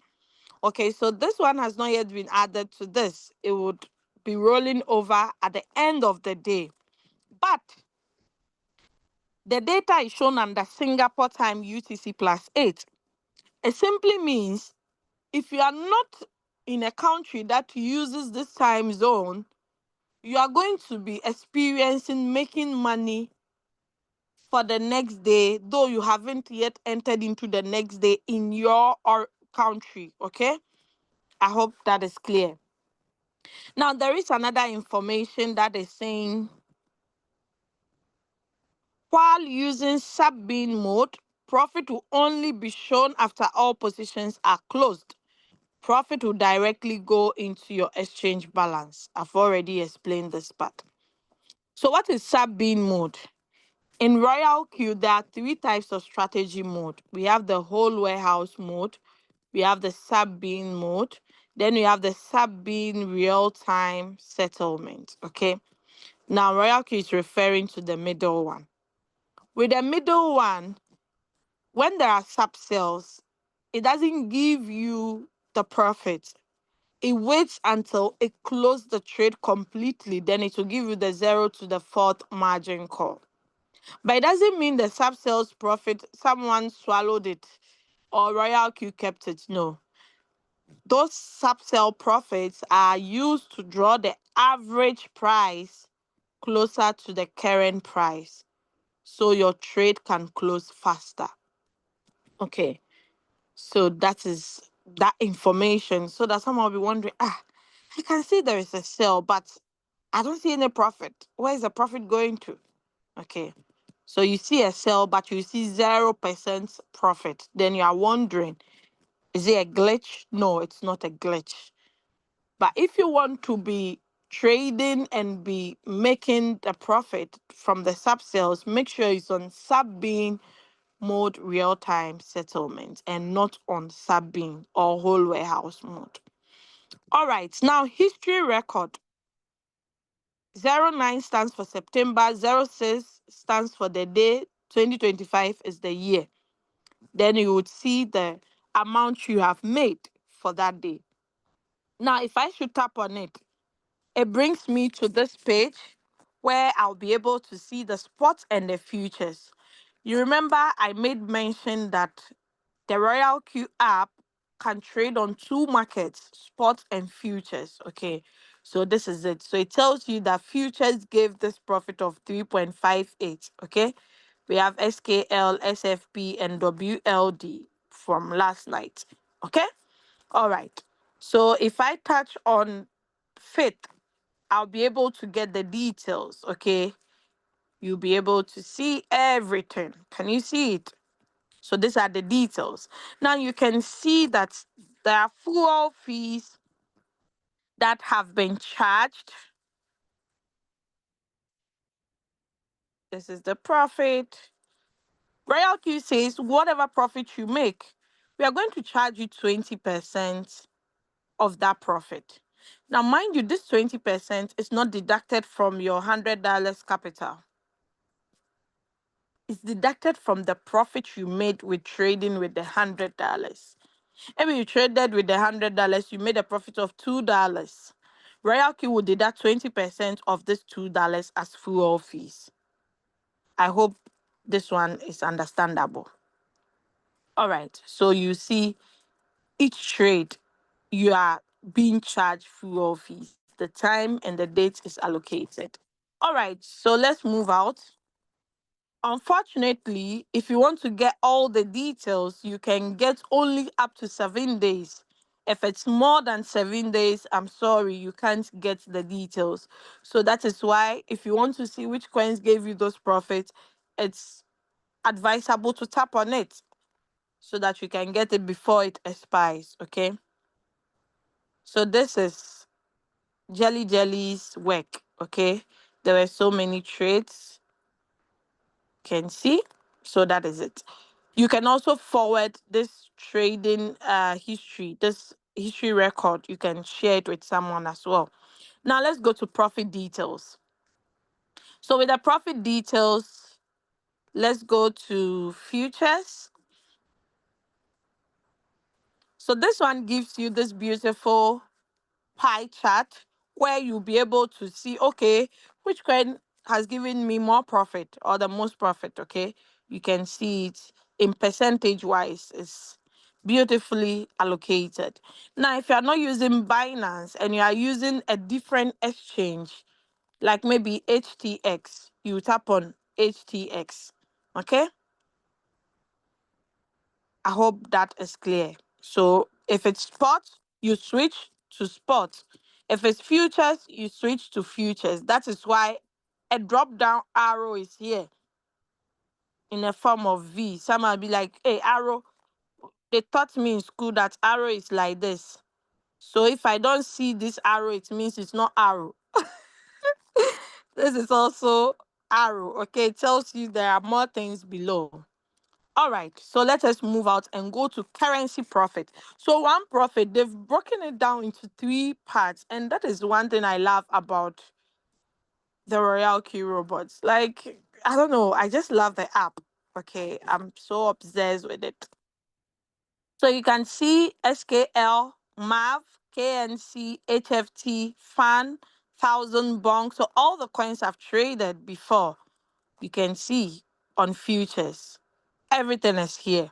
Okay, so this one has not yet been added to this. It would be rolling over at the end of the day. But the data is shown under Singapore time UTC plus 8. It simply means if you are not in a country that uses this time zone, you are going to be experiencing making money for the next day, though you haven't yet entered into the next day in your or country. Okay, I hope that is clear. Now there is another information that is saying while using sub-bin mode, profit will only be shown after all positions are closed. Profit will directly go into your exchange balance. I've already explained this part. So what is sub-bin mode? In RoyalQ, there are three types of strategy mode. We have the whole warehouse mode, we have the sub-bin mode, then we have the sub-bin real-time settlement. Okay. Now RoyalQ is referring to the middle one. With the middle one, when there are sub sales, it doesn't give you the profit. It waits until it closes the trade completely, then it will give you the 0 to the fourth margin call. But it doesn't mean the sub sales profit, someone swallowed it or RoyalQ kept it. No. Those sub sale profits are used to draw the average price closer to the current price so your trade can close faster. Okay. So that is that information. So that someone will be wondering, I can see there is a sale, but I don't see any profit. Where is the profit going to? Okay. So you see a sale, but you see 0% profit. Then you are wondering, is it a glitch? No, it's not a glitch. But if you want to be trading and be making the profit from the sub sales, make sure it's on sub-bin mode real-time settlement and not on sub-bin or whole warehouse mode. All right, now history record. 09 stands for September, 06 stands for the day, 2025 is the year. Then you would see the amount you have made for that day. Now, if I should tap on it, it brings me to this page where I'll be able to see the spots and the futures. You remember I made mention that the RoyalQ app can trade on two markets, spots and futures. Okay, so this is it. So it tells you that futures gave this profit of 3.58. Okay, we have SKL, SFP, and WLD from last night. Okay, all right. So if I touch on fifth, I'll be able to get the details. Okay, you'll be able to see everything. Can you see it? So these are the details. Now you can see that there are fuel fees that have been charged. This is the profit. RoyalQ says whatever profit you make, we are going to charge you 20% of that profit. Now, mind you, this 20% is not deducted from your $100 capital. It's deducted from the profit you made with trading with the $100. Maybe you traded with the $100, you made a profit of $2. RoyalQ will deduct 20% of this $2 as fuel fees. I hope this one is understandable. All right, so you see, each trade, you are being charged fuel fees. The time and the date is allocated. All right, so let's move out. Unfortunately, if you want to get all the details, you can get only up to 7 days. If it's more than 7 days, I'm sorry, you can't get the details. So that is why if you want to see which coins gave you those profits, it's advisable to tap on it so that you can get it before it expires. Okay. So this is Jelly's work. Okay. There were so many trades. Can see. So that is it. You can also forward this trading history, this history record. You can share it with someone as well. Now let's go to profit details. So with the profit details, let's go to futures. So this one gives you this beautiful pie chart where you'll be able to see, okay, which coin has given me more profit or the most profit. Okay, you can see it in percentage wise. It's beautifully allocated. Now, if you are not using Binance and you are using a different exchange, like maybe HTX, you tap on HTX. Okay, I hope that is clear. So if it's spot, you switch to spot. If it's futures, you switch to futures. That is why a drop down arrow is here in a form of V. Some will be like, hey, arrow. They taught me in school that arrow is like this. So if I don't see this arrow, it means it's not arrow. This is also arrow. Okay, it tells you there are more things below. All right, so let us move out and go to currency profit. So one profit, they've broken it down into 3 parts, and that is one thing I love about the RoyalQ robots. Like, I don't know, I just love the app. Okay, I'm so obsessed with it. So you can see SKL, MAV, KNC, HFT, FAN, 1000 bonk. So all the coins I've traded before, you can see on futures. Everything is here.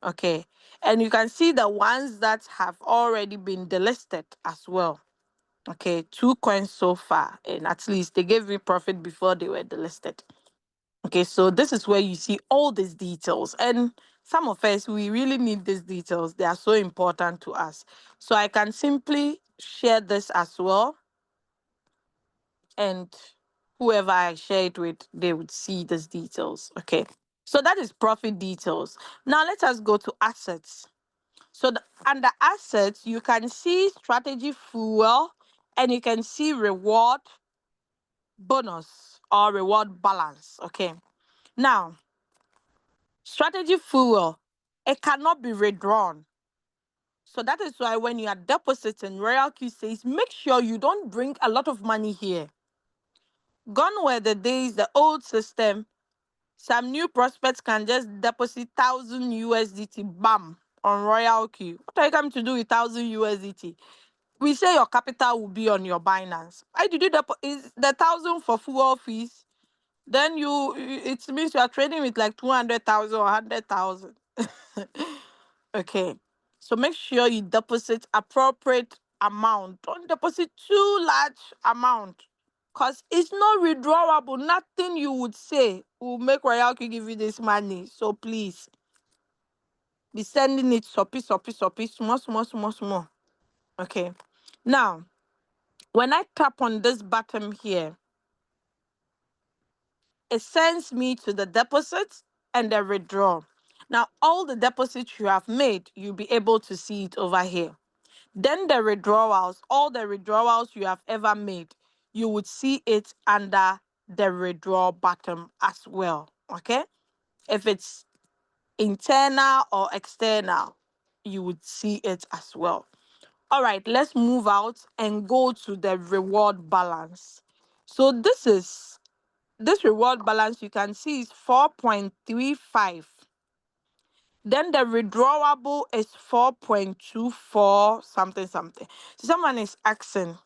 Okay. And you can see the ones that have already been delisted as well. Okay. 2 coins so far. And at least they gave me profit before they were delisted. Okay. So this is where you see all these details. And some of us, we really need these details. They are so important to us. So I can simply share this as well. And whoever I share it with, they would see these details. Okay. So that is profit details. Now let us go to assets. So under assets, you can see strategy fuel and you can see reward bonus or reward balance. Okay. Now, strategy fuel, it cannot be redrawn. So that is why when you are depositing, RoyalQ says, make sure you don't bring a lot of money here. Gone were the days, the old system, some new prospects can just deposit 1,000 USDT, bam, on RoyalQ. What are you coming to do with 1,000 USDT? We say your capital will be on your Binance. Why did you is the 1,000 for fuel fees? Then it means you are trading with like 200,000 or 100,000. Okay, so make sure you deposit appropriate amount. Don't deposit too large amount, cause it's not withdrawable. Nothing you would say will make RoyalQ give you this money. So please be sending it soppy, small, small, small, small. Okay, now when I tap on this button here, it sends me to the deposit and the withdraw. Now, all the deposits you have made, you'll be able to see it over here. Then the withdrawals, all the withdrawals you have ever made, you would see it under the withdraw button as well. Okay? If it's internal or external, you would see it as well. All right, let's move out and go to the reward balance. So this reward balance, you can see, is 4.35. Then the withdrawable is 4.24 something something. So someone is asking,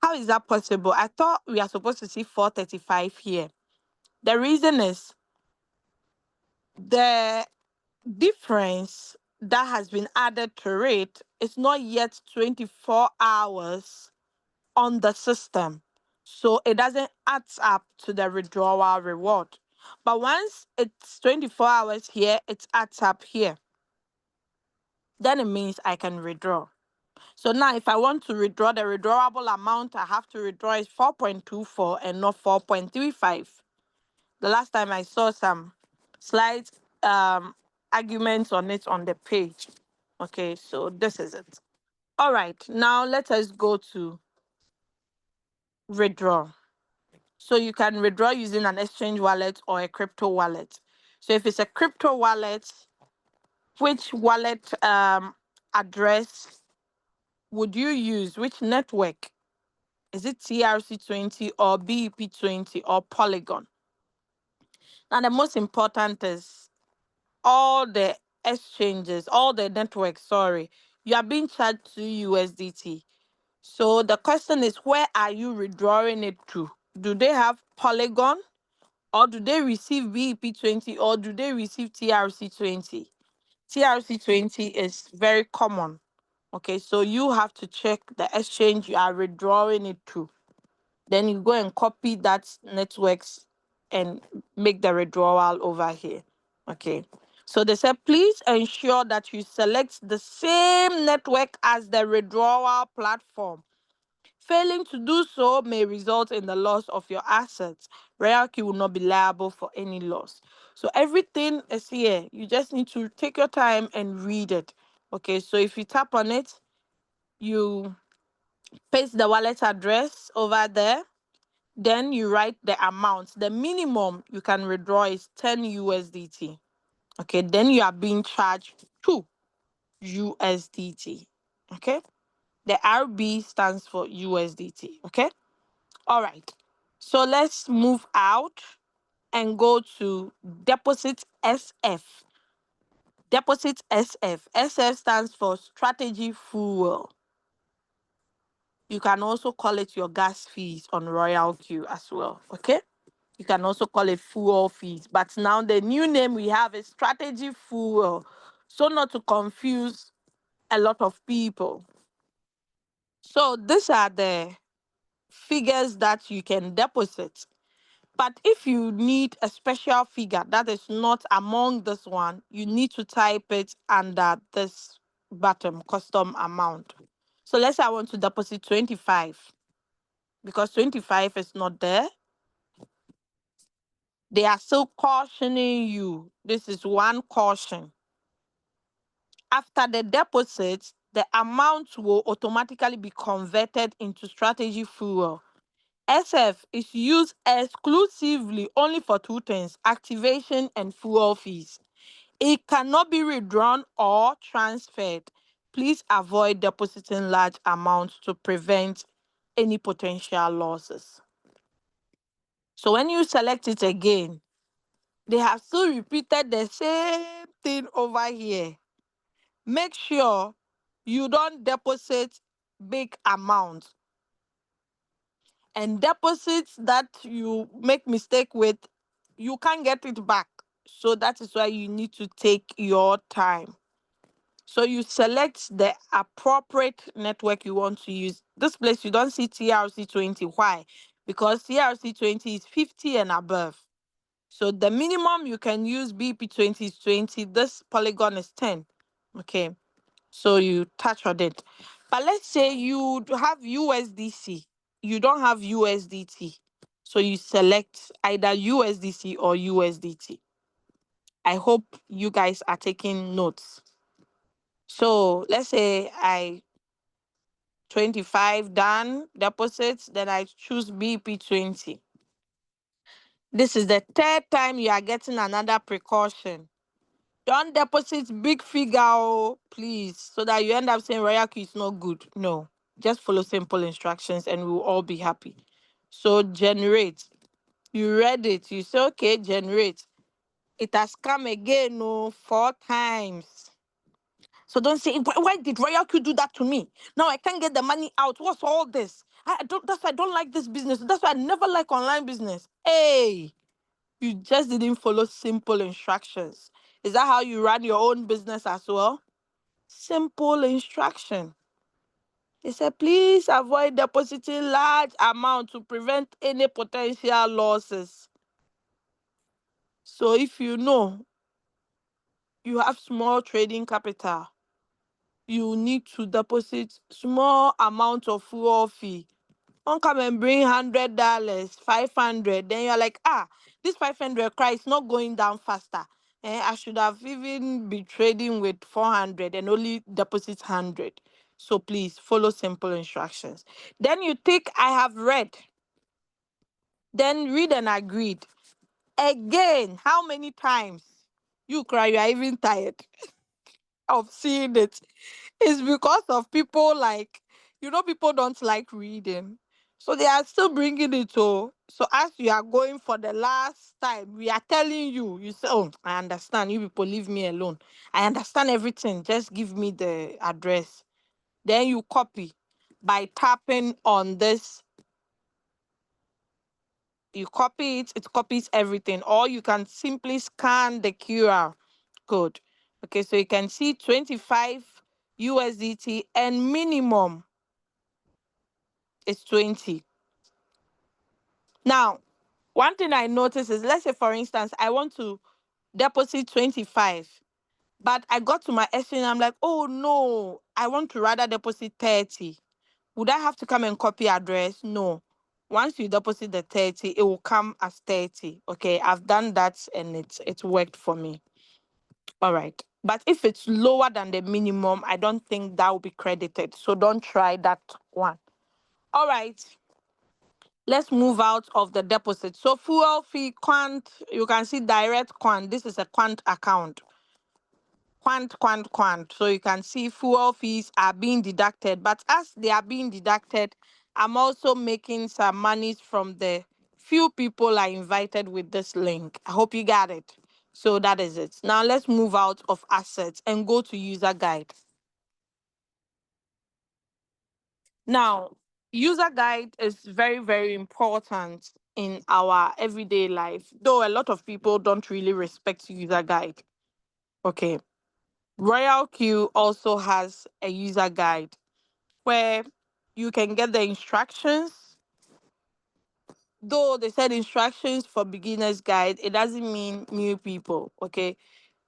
how is that possible? I thought we are supposed to see 435 here. The reason is the difference that has been added to it is not yet 24 hours on the system. So it doesn't add up to the withdrawal reward. But once it's 24 hours here, it adds up here. Then it means I can withdraw. So now if I want to withdraw, the withdrawable amount I have to withdraw is 4.24 and not 4.35. The last time I saw some slight arguments on it on the page. Okay, so this is it. All right, now let us go to withdraw. So you can withdraw using an exchange wallet or a crypto wallet. So if it's a crypto wallet, which wallet address would you use? Which network? Is it TRC20 or BEP20 or Polygon? Now the most important is all the exchanges, all the networks, sorry, you are being charged to USDT. So the question is, where are you withdrawing it to? Do they have Polygon, or do they receive BEP20, or do they receive TRC20? TRC20 is very common. Okay, so you have to check the exchange you are withdrawing it to. Then you go and copy that networks and make the withdrawal over here. Okay. So they said, please ensure that you select the same network as the withdrawal platform. Failing to do so may result in the loss of your assets. RoyalQ will not be liable for any loss. So everything is here. You just need to take your time and read it. Okay, so if you tap on it, you paste the wallet address over there. Then you write the amount. The minimum you can withdraw is 10 USDT. Okay, then you are being charged 2 USDT. Okay, the RB stands for USDT. Okay, all right. So let's move out and go to deposit SF. Deposit SF. SF stands for strategy fuel. You can also call it your gas fees on RoyalQ as well. Okay. You can also call it fuel fees. But now the new name we have is strategy fuel. So not to confuse a lot of people. So these are the figures that you can deposit. But if you need a special figure that is not among this one, you need to type it under this bottom custom amount. So let's say I want to deposit 25 because 25 is not there. They are still cautioning you. This is one caution. After the deposit, the amount will automatically be converted into strategy fuel. SF is used exclusively only for two things: activation and fuel fees. It cannot be withdrawn or transferred. Please avoid depositing large amounts to prevent any potential losses. So when you select it again, they have still repeated the same thing over here. Make sure you don't deposit big amounts, and deposits that you make mistake with, you can't get it back. So that is why you need to take your time. So you select the appropriate network you want to use. This place you don't see TRC20. Why? Because TRC20 is 50 and above. So the minimum you can use BP20 is 20. This Polygon is 10. Okay. So you touch on it. But let's say you have USDC. You don't have USDT. So you select either USDC or USDT. I hope you guys are taking notes. So let's say I 25 done deposits, then I choose BP20. This is the third time you are getting another precaution. Don't deposit big figure, oh, please, so that you end up saying RoyalQ is not good. No, just follow simple instructions and we'll all be happy. So generate. You read it. You say, okay, generate. It has come again, no, 4 times. So don't say, why did RoyalQ do that to me? Now I can't get the money out. What's all this? I don't. That's why I don't like this business. That's why I never like online business. Hey, you just didn't follow simple instructions. Is that how you run your own business as well? Simple instruction. They said, please avoid depositing large amount to prevent any potential losses. So if you know you have small trading capital, you need to deposit small amount of fuel fee. Don't come and bring $100, 500. Then you're like, this 500 cry is not going down faster. I should have even be trading with 400 and only deposit 100. So please follow simple instructions. Then you think I have read. Then read and agreed. Again, how many times? You cry, you are even tired of seeing it. It's because of people like, people don't like reading. So they are still bringing it to. So as you are going for the last time, we are telling you, you say, oh, I understand. You people leave me alone. I understand everything. Just give me the address. Then you copy by tapping on this. You copy it, it copies everything. Or you can simply scan the QR code. Okay, so you can see 25 USDT and minimum is 20. Now, one thing I notice is, let's say for instance, I want to deposit 25, but I got to my exchange, I'm like, oh no, I want to rather deposit 30. Would I have to come and copy address? No. Once you deposit the 30, it will come as 30. Okay, I've done that and it's worked for me. All right. But if it's lower than the minimum, I don't think that will be credited. So don't try that one. All right. Let's move out of the deposit. So fuel fee, Quant, you can see direct Quant. This is a Quant account. Quant, Quant, Quant. So you can see fuel fees are being deducted. But as they are being deducted, I'm also making some monies from the few people I invited with this link. I hope you got it. So that is it. Now let's move out of assets and go to user guide. Now, user guide is very, very important in our everyday life, though a lot of people don't really respect user guide. Okay. RoyalQ also has a user guide where you can get the instructions. Though they said instructions for beginners guide, it doesn't mean new people. Okay.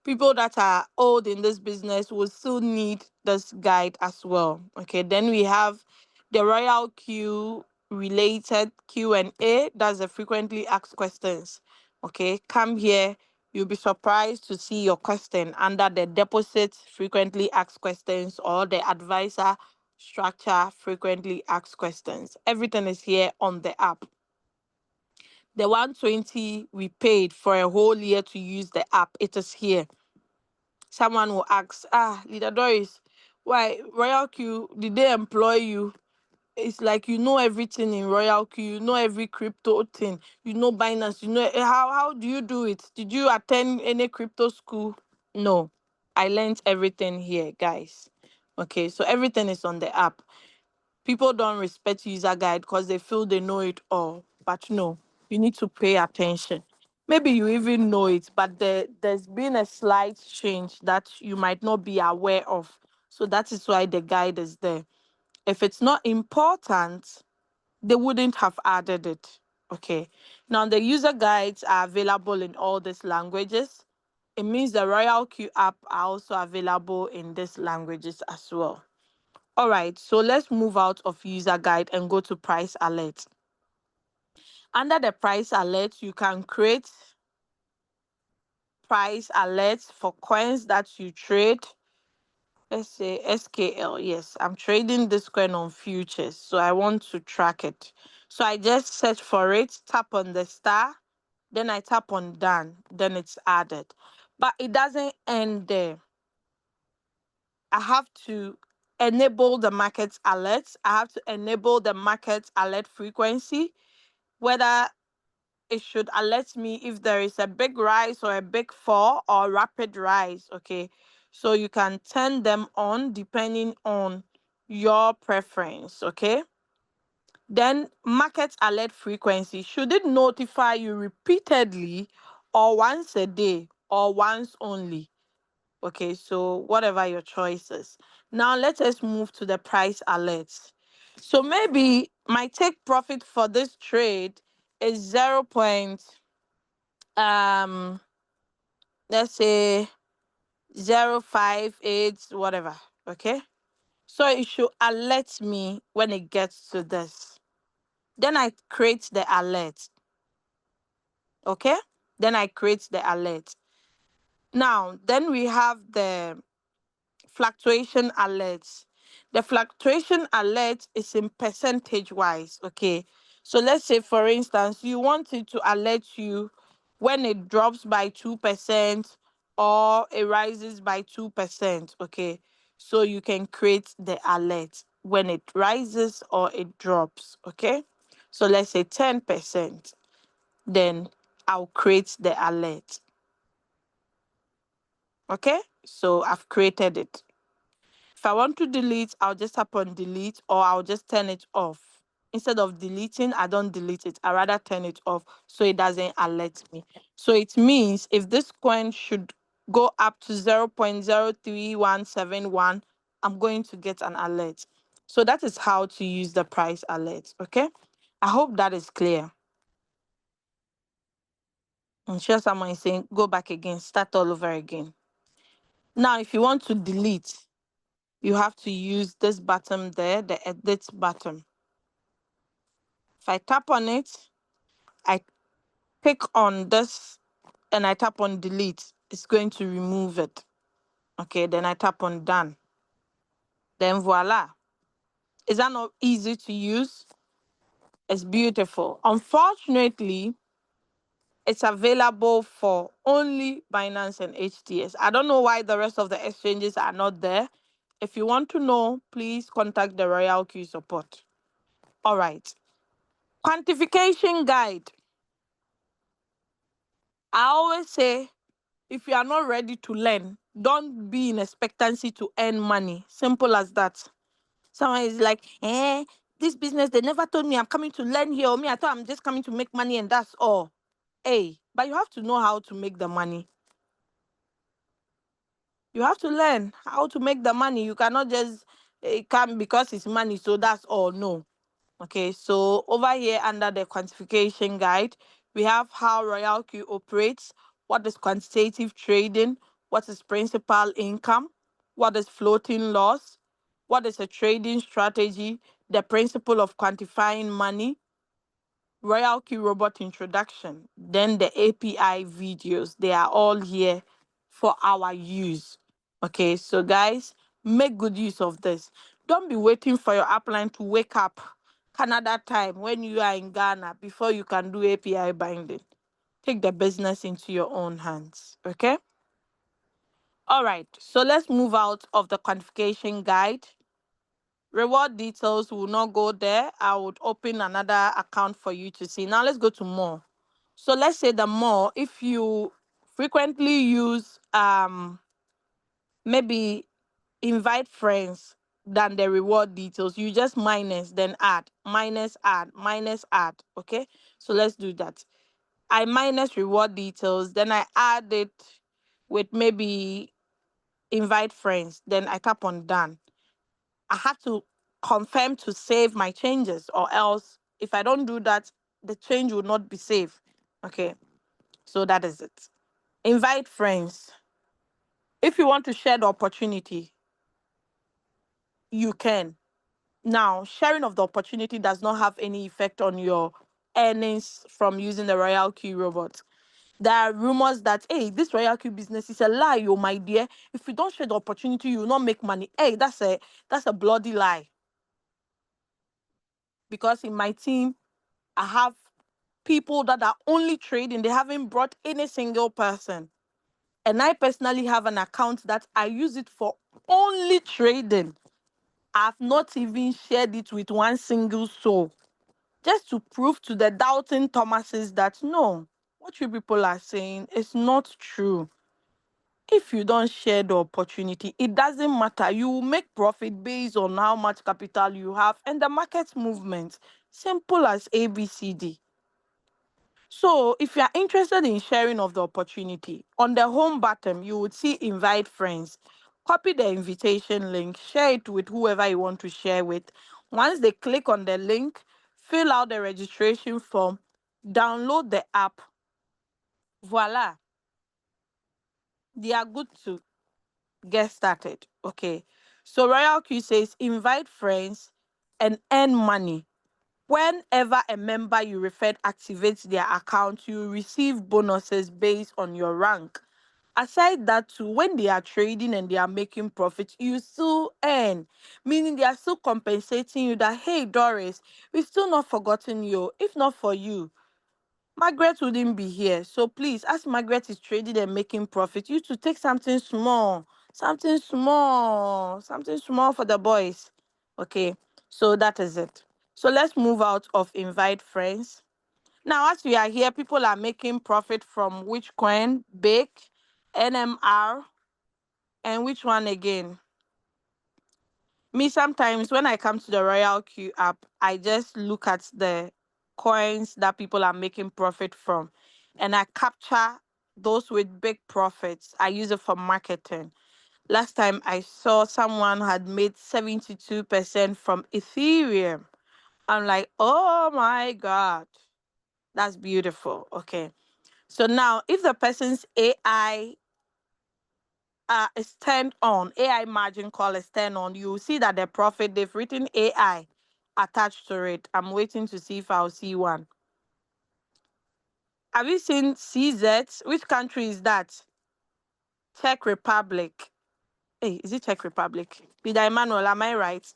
People that are old in this business will still need this guide as well. Okay, then we have the RoyalQ related Q&A. That's the frequently asked questions. Okay, come here. You'll be surprised to see your question under the deposit frequently asked questions or the advisor structure frequently asked questions. Everything is here on the app. The 120 we paid for a whole year to use the app, it is here. Someone will ask, Leader Doris, why RoyalQ, did they employ you? It's like you know everything in RoyalQ, you know every crypto thing, you know Binance, you know how do you do it? Did you attend any crypto school? No. I learned everything here, guys. Okay, so everything is on the app. People don't respect user guide because they feel they know it all. But no, you need to pay attention. Maybe you even know it, but there's been a slight change that you might not be aware of. So that is why the guide is there. If it's not important, they wouldn't have added it. Okay. Now the user guides are available in all these languages. It means the RoyalQ app are also available in these languages as well. All right, so let's move out of user guide and go to price alert. Under the price alert, you can create price alerts for coins that you trade. Let's say SKL. Yes, I'm trading this coin on futures, so I want to track it. So I just search for it, tap on the star, then I tap on done, then it's added. But it doesn't end there. I have to enable the market alerts. I have to enable the market alert frequency, whether it should alert me if there is a big rise or a big fall or rapid rise. Okay. So you can turn them on depending on your preference. Okay. Then market alert frequency. Should it notify you repeatedly or once a day or once only? Okay, so whatever your choice is. Now let us move to the price alerts. So maybe my take profit for this trade is 0. Um let's say 0.58 whatever. Okay. So it should alert me when it gets to this. Then I create the alert. Okay? Then I create the alert. Now, then we have the fluctuation alerts. The fluctuation alert is in percentage wise. Okay. So let's say, for instance, you want it to alert you when it drops by 2% or it rises by 2%. Okay. So you can create the alert when it rises or it drops. Okay. So let's say 10%. Then I'll create the alert. Okay. So I've created it. If I want to delete, I'll just tap on delete or I'll just turn it off. Instead of deleting, I don't delete it. I rather turn it off so it doesn't alert me. So it means if this coin should go up to 0.03171, I'm going to get an alert. So that is how to use the price alert. Okay. I hope that is clear. I'm sure someone is saying, go back again, start all over again. Now, if you want to delete, you have to use this button there, the edit button. If I tap on it, I click on this and I tap on delete, it's going to remove it. Okay, then I tap on done. Then voila. Is that not easy to use? It's beautiful. Unfortunately, it's available for only Binance and HTS. I don't know why the rest of the exchanges are not there. If you want to know, please contact the RoyalQ support. All right. Quantification guide. I always say, if you are not ready to learn, don't be in expectancy to earn money. Simple as that. Someone is like, this business, they never told me I'm coming to learn here. Or me, I thought I'm just coming to make money and that's all. Hey, but you have to know how to make the money. You have to learn how to make the money. You cannot just come because it's money, so that's all. No. Okay, so over here under the quantification guide, we have how RoyalQ operates, what is quantitative trading, what is principal income, what is floating loss, what is a trading strategy, the principle of quantifying money, RoyalQ robot introduction, then the API videos. They are all here for our use. Okay, so guys, make good use of this. Don't be waiting for your upline to wake up Canada time when you are in Ghana before you can do API binding. Take the business into your own hands. Okay. All right. So let's move out of the quantification guide. Reward details will not go there. I would open another account for you to see. Now let's go to more. So let's say the more, if you frequently use maybe invite friends than the reward details, you just minus then add, minus add, minus add. Okay, so let's do that. I minus reward details, then I add it with maybe invite friends, then I tap on done. I have to confirm to save my changes, or else if I don't do that, the change will not be saved. Okay, so that is it. Invite friends. If you want to share the opportunity, you can. Now, sharing of the opportunity does not have any effect on your earnings from using the RoyalQ robot. There are rumors that, hey, this RoyalQ business is a lie, oh my dear. If you don't share the opportunity, you will not make money. Hey, that's a bloody lie. Because in my team, I have people that are only trading. They haven't brought any single person. And I personally have an account that I use it for only trading. I've not even shared it with one single soul, just to prove to the doubting Thomases that no, what you people are saying is not true. If you don't share the opportunity, it doesn't matter. You will make profit based on how much capital you have and the market movement. Simple as ABCD. So, if you are interested in sharing of the opportunity, on the home button, you would see invite friends. Copy the invitation link, share it with whoever you want to share with. Once they click on the link, fill out the registration form, download the app. Voila, they are good to get started. Okay. So, RoyalQ says invite friends and earn money. Whenever a member you referred activates their account, you receive bonuses based on your rank. Aside that too, when they are trading and they are making profits, you still earn, meaning they are still compensating you that, hey Doris, we still not forgotten you. If not for you, Margaret wouldn't be here. So please, as Margaret is trading and making profit, you to take something small for the boys. Okay, so that is it. So let's move out of invite friends. Now, as we are here, people are making profit from which coin? Bake, NMR, and which one again? Me, sometimes when I come to the RoyalQ app, I just look at the coins that people are making profit from and I capture those with big profits. I use it for marketing. Last time I saw someone had made 72% from Ethereum. I'm like, oh my God, that's beautiful. Okay. So now, if the person's AI is turned on, AI margin call is turned on, you will see that the profit, they've written AI attached to it. I'm waiting to see if I'll see one. Have you seen CZ? Which country is that? Czech Republic. Hey, is it Czech Republic? Peter Emmanuel, am I right?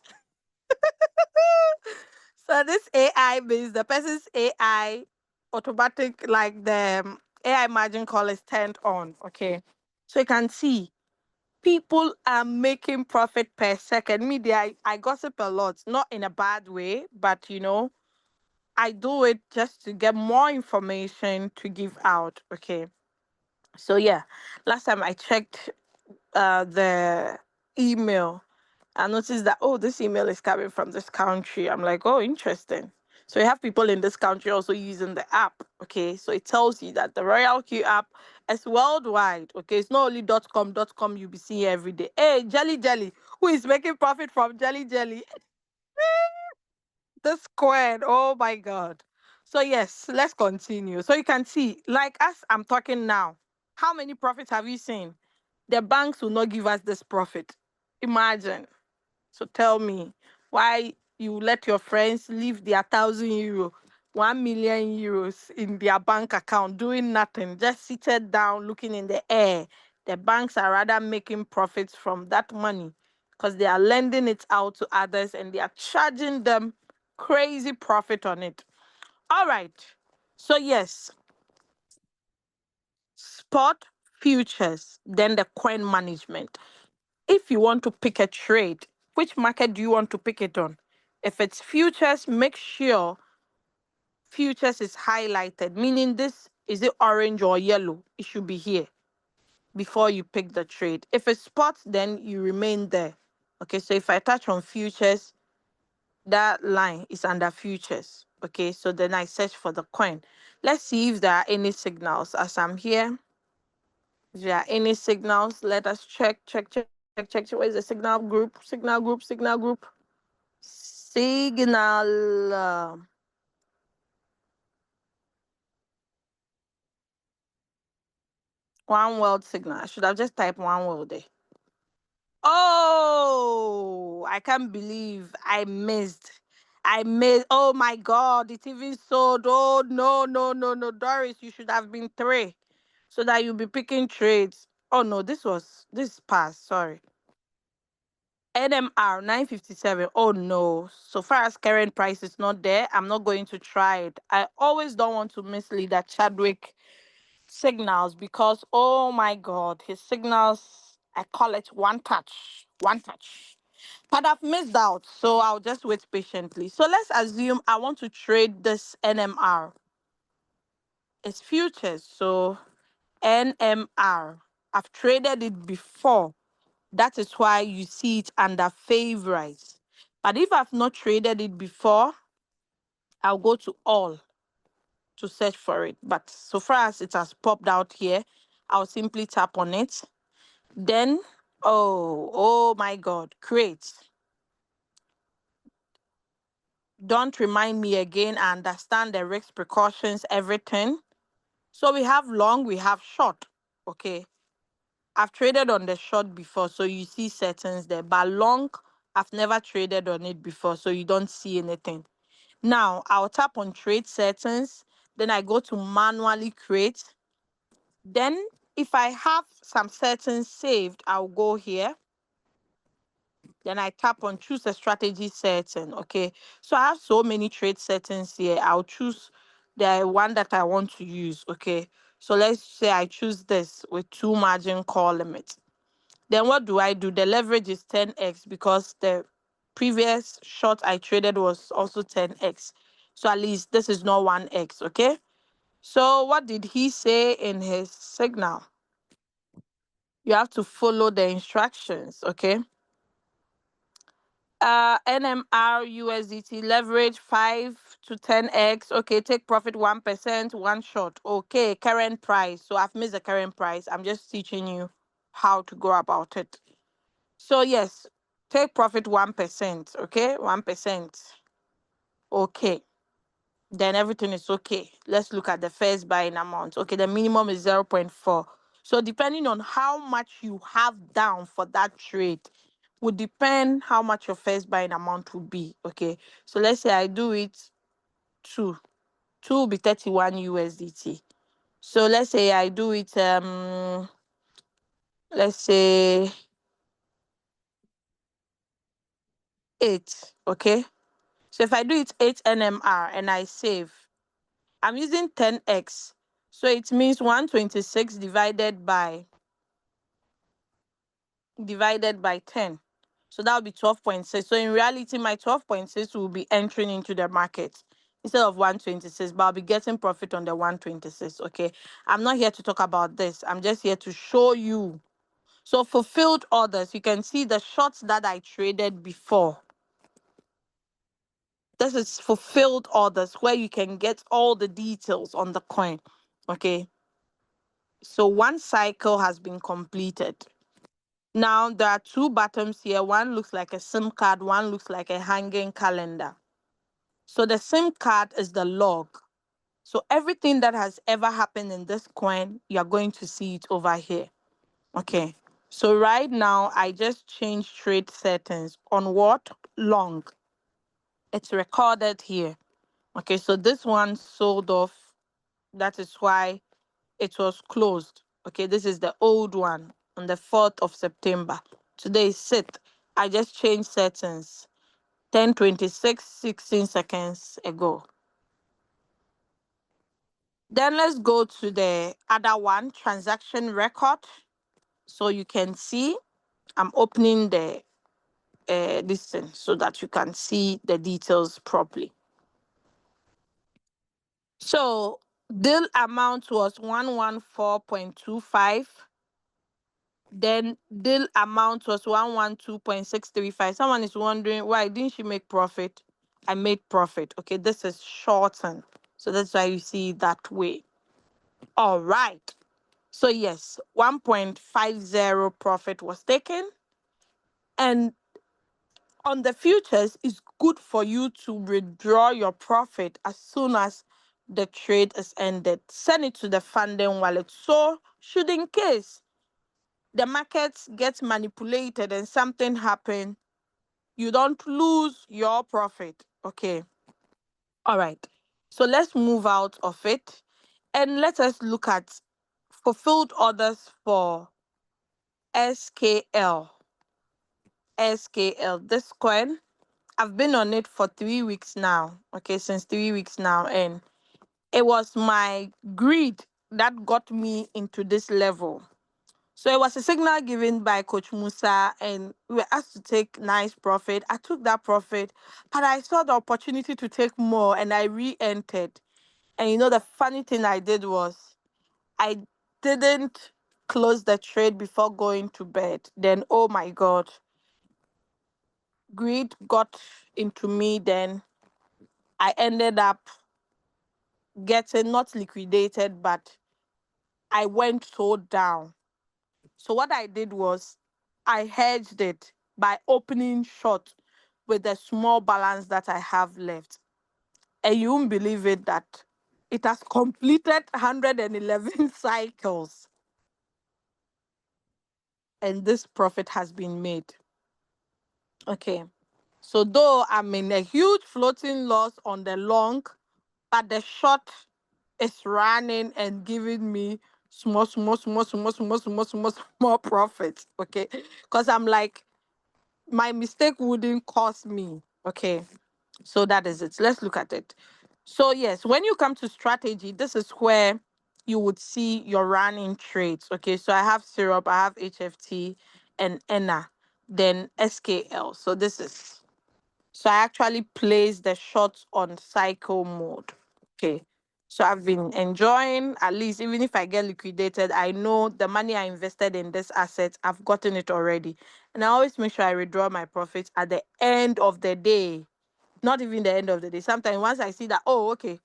So this AI based, the person's AI automatic, like the AI margin call is turned on. Okay. So you can see people are making profit per second. Me, I gossip a lot, not in a bad way, but I do it just to get more information to give out. Okay. So yeah, last time I checked the email, I noticed that, oh, this email is coming from this country. I'm like, oh, interesting. So you have people in this country also using the app. Okay. So it tells you that the RoyalQ app is worldwide. Okay. It's not only .com you'll be seeing every day. Hey, Jelly Jelly, who is making profit from Jelly Jelly? This coin. Oh my God. So yes, let's continue. So you can see, like as I'm talking now, how many profits have you seen? The banks will not give us this profit. Imagine. So tell me why you let your friends leave their €1,000, €1,000,000 in their bank account, doing nothing, just seated down, looking in the air. The banks are rather making profits from that money because they are lending it out to others and they are charging them crazy profit on it. All right. So yes, spot futures, then the coin management. If you want to pick a trade, which market do you want to pick it on? If it's futures, make sure futures is highlighted, meaning this is it orange or yellow? It should be here before you pick the trade. If it's spot, then you remain there. Okay, so if I touch on futures, that line is under futures. Okay, so then I search for the coin. Let's see if there are any signals as I'm here. If there are any signals, let us check. Where's the signal group? Signal. One world signal. I should have just typed one world there. Oh, I can't believe I missed. I missed. Oh my God, it even sold. Oh no, no, no, no. Doris, you should have been three so that you'll be picking trades. Oh no, this passed. Sorry. NMR 957. Oh no. So far as current price is not there, I'm not going to try it. I always don't want to mislead that Chadwick signals because oh my god, his signals, I call it one touch. One touch. But I've missed out, so I'll just wait patiently. So let's assume I want to trade this NMR. It's futures, so NMR. I've traded it before. That is why you see it under favorites. But if I've not traded it before, I'll go to all to search for it. But so far as it has popped out here, I'll simply tap on it. Then, oh my God, create. Don't remind me again. I understand the risk precautions, everything. So we have long, we have short. Okay. I've traded on the short before, so you see settings there. But long, I've never traded on it before, so you don't see anything. Now, I'll tap on trade settings. Then I go to manually create. Then, if I have some settings saved, I'll go here. Then I tap on choose a strategy setting. Okay. So I have so many trade settings here. I'll choose the one that I want to use. Okay. So let's say I choose this with 2 margin call limits. Then what do? The leverage is 10x because the previous short I traded was also 10x. So at least this is not 1x. Okay. So what did he say in his signal? You have to follow the instructions. Okay. NMR USDT leverage 5 to 10x. Okay, take profit 1%, one shot. Okay, current price. So I've missed the current price. I'm just teaching you how to go about it. So yes, take profit 1%. Okay, 1%. Okay, then everything is okay. Let's look at the first buying amount. Okay, the minimum is 0.4. So depending on how much you have down for that trade would depend how much your first buying amount will be. Okay, so let's say I do it 2. 2 will be 31 USDT. So let's say I do it let's say 8. Okay, so if I do it 8 NMR and I save, I'm using 10x. So it means 126 divided by 10. So that would be 12.6. So in reality, my 12.6 will be entering into the market instead of 126, but I'll be getting profit on the 126. Okay. I'm not here to talk about this. I'm just here to show you. So fulfilled orders, you can see the shorts that I traded before. This is fulfilled orders where you can get all the details on the coin. Okay. So one cycle has been completed. Now there are 2 buttons here. One looks like a SIM card, one looks like a hanging calendar. So the SIM card is the log. So everything that has ever happened in this coin, you're going to see it over here. Okay. So right now, I just changed trade settings on what? Long. It's recorded here. Okay. So this one sold off. That is why it was closed. Okay, this is the old one on the 4th of September. Today is 6th. I just changed settings 10:26, 16 seconds ago. Then let's go to the other one, transaction record. So you can see I'm opening the this thing so that you can see the details properly. So deal amount was 114.25. Then deal amount was 112.635. Someone is wondering why didn't she make profit? I made profit. Okay, this is shortened. So that's why you see it that way. All right. So yes, 1.50 profit was taken. And on the futures, it's good for you to withdraw your profit as soon as the trade is ended. Send it to the funding wallet. So should in case the markets get manipulated and something happen, you don't lose your profit. Okay. All right. So let's move out of it and let us look at fulfilled orders for SKL. SKL, this coin, I've been on it for 3 weeks now. Okay, since 3 weeks now. And it was my greed that got me into this level. So it was a signal given by Coach Musa, and we were asked to take nice profit. I took that profit, but I saw the opportunity to take more, and I re-entered. And the funny thing I did was I didn't close the trade before going to bed. Then, oh my God, greed got into me. Then I ended up getting not liquidated, but I went so down. So what I did was I hedged it by opening short with the small balance that I have left. And you won't believe it that it has completed 111 cycles, and this profit has been made. Okay. So though I'm in a huge floating loss on the long, but the short is running and giving me small profit. Okay. Because I'm like, my mistake wouldn't cost me. Okay. So that is it. Let's look at it. So yes, when you come to strategy, this is where you would see your running trades. Okay. So I have syrup, I have HFT and ENA, then SKL. So I actually place the shots on cycle mode. Okay. So I've been enjoying, at least even if I get liquidated, I know the money I invested in this asset, I've gotten it already. And I always make sure I withdraw my profits at the end of the day. Not even the end of the day. Sometimes once I see that, oh, okay,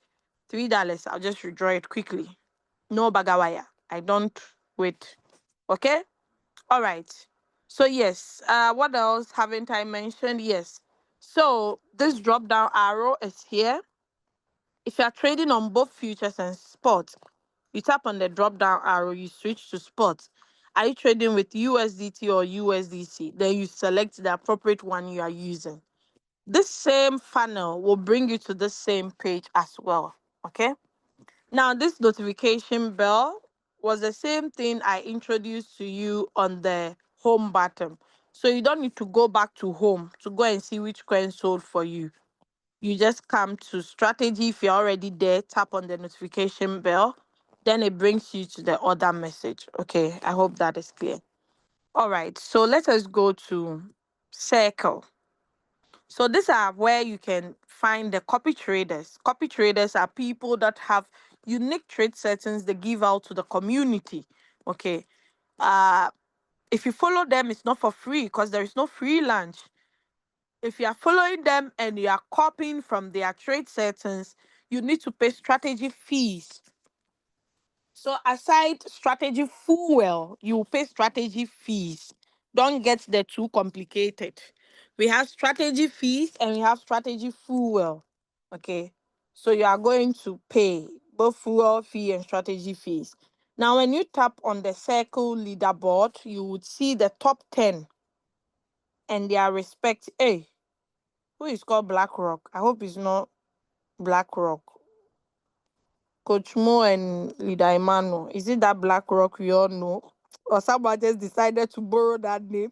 $3, I'll just withdraw it quickly. No bagawaya. I don't wait. Okay? All right. So yes, what else haven't I mentioned? Yes. So this drop down arrow is here. If you are trading on both futures and spot, you tap on the drop down arrow, you switch to spot. Are you trading with USDT or USDC? Then you select the appropriate one you are using. This same funnel will bring you to the same page as well. Okay. Now, this notification bell was the same thing I introduced to you on the home button. So you don't need to go back to home to go and see which coin sold for you. You just come to strategy. If you're already there, tap on the notification bell. Then it brings you to the order message. Okay, I hope that is clear. All right, so let us go to circle. So these are where you can find the copy traders. Copy traders are people that have unique trade settings they give out to the community. Okay. Uh if you follow them, it's not for free because there is no free lunch. If you are following them and you are copying from their trade settings, you need to pay strategy fees. So aside strategy fuel, you will pay strategy fees. Don't get the too complicated. We have strategy fees and we have strategy fuel. Okay. So you are going to pay both fuel fee and strategy fees. Now, when you tap on the circle leaderboard, you would see the top 10 and their respect. Hey, who is called BlackRock? I hope it's not BlackRock. Coach Mo and Leader Emmanuel. Is it that Black Rock we all know? Or someone just decided to borrow that name?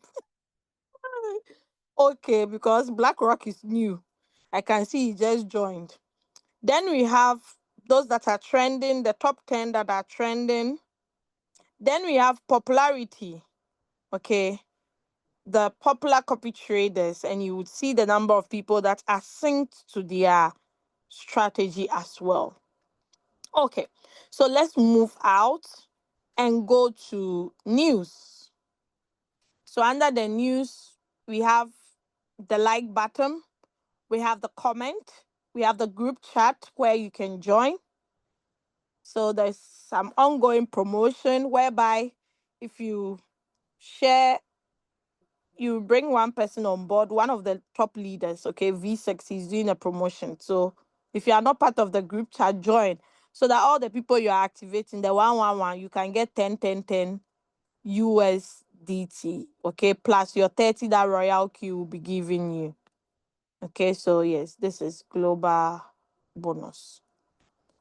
Okay, because Black Rock is new. I can see he just joined. Then we have those that are trending, the top 10 that are trending. Then we have popularity. Okay. The popular copy traders, and you would see the number of people that are synced to their strategy as well. Okay, so let's move out and go to news. So under the news, we have the like button, we have the comment, we have the group chat where you can join. So there's some ongoing promotion whereby if you share, you bring one person on board, one of the top leaders, okay, V6 is doing a promotion. So if you are not part of the group chat, join so that all the people you are activating, the 111, you can get 10 USDT, okay, plus your 30 that RoyalQ will be giving you. Okay, so yes, this is global bonus.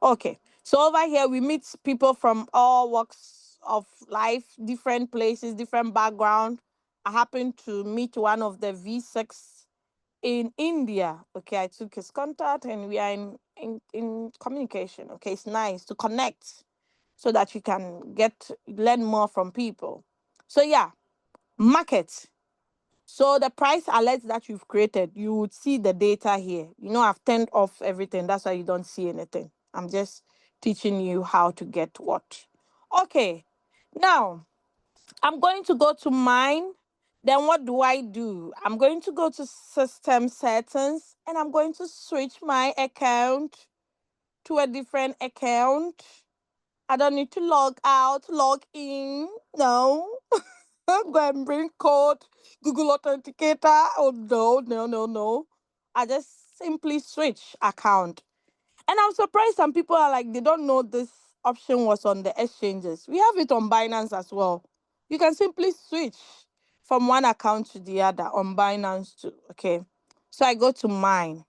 Okay, so over here we meet people from all walks of life, different places, different background. I happened to meet one of the V6 in India. Okay, I took his contact and we are in communication. Okay, it's nice to connect. so that you can learn more from people. So yeah, market. So the price alerts that you've created, you would see the data here. I've turned off everything. That's why you don't see anything. I'm just teaching you how to get what. Okay. Now, I'm going to go to mine. Then what do I do? I'm going to go to system settings and I'm going to switch my account to a different account. I don't need to log out, log in. No. Go and bring code, Google Authenticator. Oh, no, no, no, no. I just simply switch account. And I'm surprised some people are like, they don't know this option was on the exchanges. We have it on Binance as well. You can simply switch from one account to the other on Binance too. Okay. So I go to mine.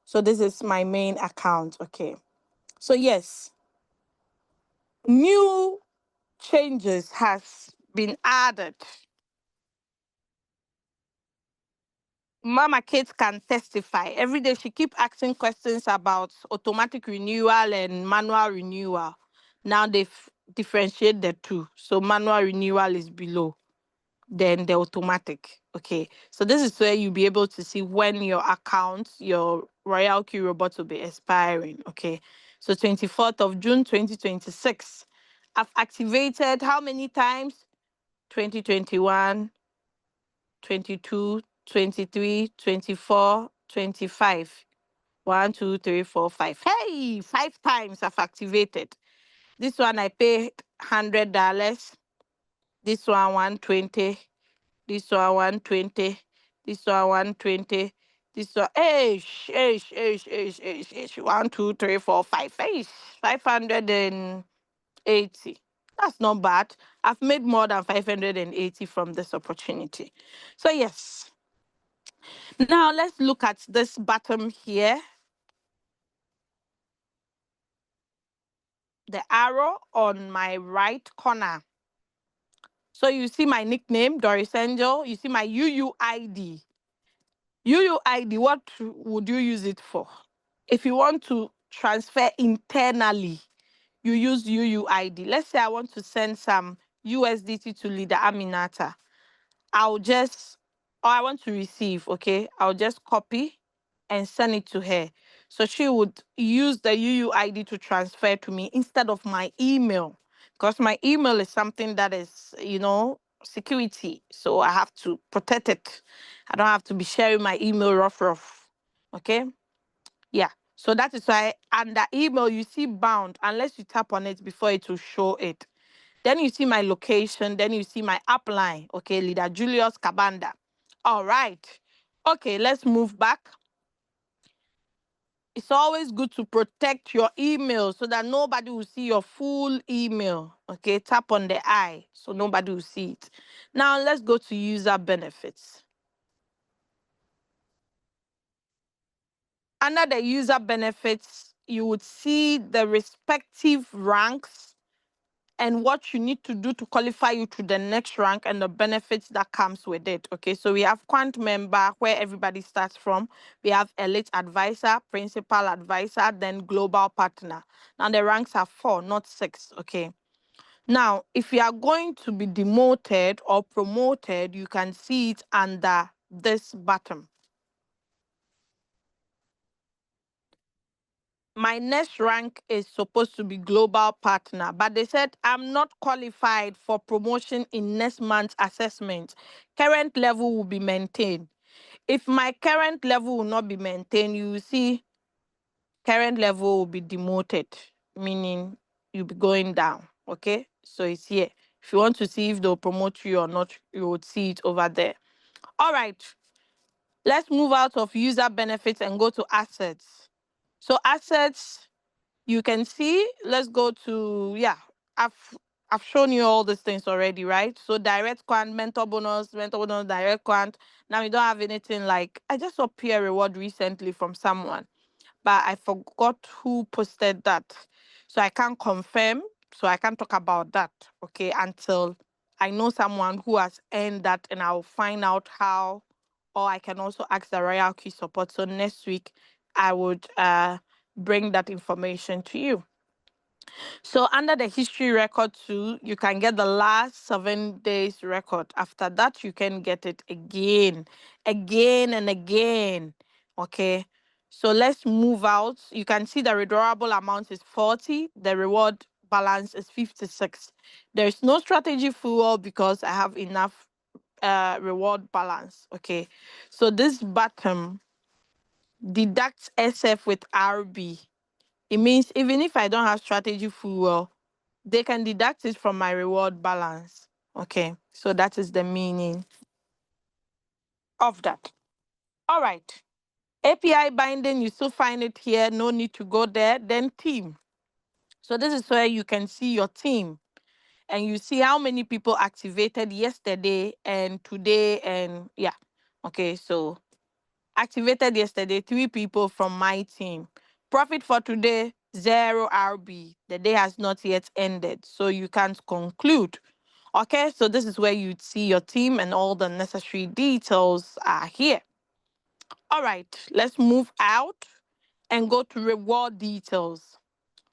So this is my main account. Okay. So yes, new changes has been added. Mama Kate can testify. Every day she keep asking questions about automatic renewal and manual renewal. Now they've differentiate the two. So manual renewal is below, then the automatic. Okay. So this is where you'll be able to see when your account, your RoyalQ robot will be expiring. Okay. So 24th of June 2026. I've activated how many times? 2021, 22, 23, 24, 25. 1, 2, 3, 4, 5. Hey, 5 times I've activated. This one I paid $100. This one 120. This one 120. This one 120. This one, hey, 1, 2, 3, 4, 5. Hey, 580. That's not bad. I've made more than 580 from this opportunity. So yes. Now let's look at this bottom here. The arrow on my right corner. So you see my nickname, DorisAngel. You see my UUID. UUID, what would you use it for? If you want to transfer internally, you use UUID. Let's say I want to send some USDT to Leader Aminata. I'll just, or I want to receive, okay? I'll just copy and send it to her. So she would use the UUID to transfer to me instead of my email. Because my email is something that is, security. So I have to protect it. I don't have to be sharing my email rough. Okay? Yeah. So that is why under email you see bound unless you tap on it before it will show it. Then you see my location. Then you see my upline. Okay, Leader Julius Kabanda. All right. Okay, let's move back. It's always good to protect your email so that nobody will see your full email. Okay, tap on the I so nobody will see it. Now let's go to user benefits. Under the user benefits, you would see the respective ranks and what you need to do to qualify you to the next rank and the benefits that comes with it. Okay, so we have Quant member where everybody starts from. We have elite advisor, principal advisor, then global partner. Now the ranks are 4, not 6. Okay. Now, if you are going to be demoted or promoted, you can see it under this button. My next rank is supposed to be global partner, but they said I'm not qualified for promotion in next month's assessment. Current level will be maintained. If my current level will not be maintained, you will see current level will be demoted, meaning you'll be going down. Okay, so it's here. If you want to see if they'll promote you or not, you would see it over there. All right, let's move out of user benefits and go to assets. So assets, you can see, let's go to, yeah, I've I've shown you all these things already, right? So direct quant, mentor bonus, direct quant. Now you don't have anything like, I just saw peer reward recently from someone, but I forgot who posted that. So I can't confirm, so I can't talk about that, okay, until I know someone who has earned that and I'll find out how, or I can also ask the RoyalQ support. So next week I would bring that information to you. So under the history record too, you can get the last 7 days record. After that, you can get it again, again and again. Okay. So let's move out. You can see the withdrawable amount is 40. The reward balance is 56. There is no strategy fuel because I have enough reward balance. Okay. So this bottom deducts SF with RB. It means even if I don't have strategy fuel, they can deduct it from my reward balance. Okay, so that is the meaning of that. All right. API binding, you still find it here. No need to go there. Then team. So this is where you can see your team and you see how many people activated yesterday and today. And yeah. Okay, so activated yesterday, 3 people from my team. Profit for today, 0 RB. The day has not yet ended, so you can't conclude. Okay, so this is where you'd see your team and all the necessary details are here. All right, let's move out and go to reward details.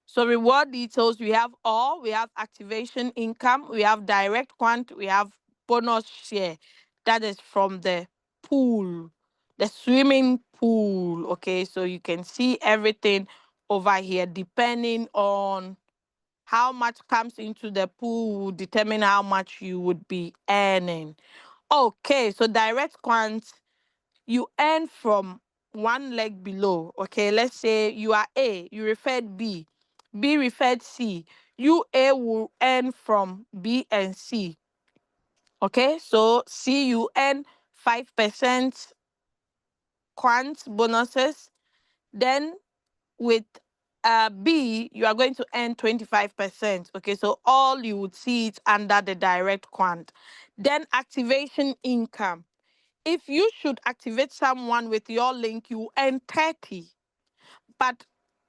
So reward details, we have all, we have activation income, we have direct quant, we have bonus share. That is from the pool, the swimming pool. Okay, so you can see everything over here depending on how much comes into the pool will determine how much you would be earning. Okay, so direct quant, you earn from one leg below. Okay, let's say you are A, you referred B, B referred C. You A will earn from B and C. Okay, so C you earn 5% quant bonuses. Then with B, you are going to earn 25%. Okay, so all you would see it under the direct quant. Then activation income. If you should activate someone with your link, you earn 30. But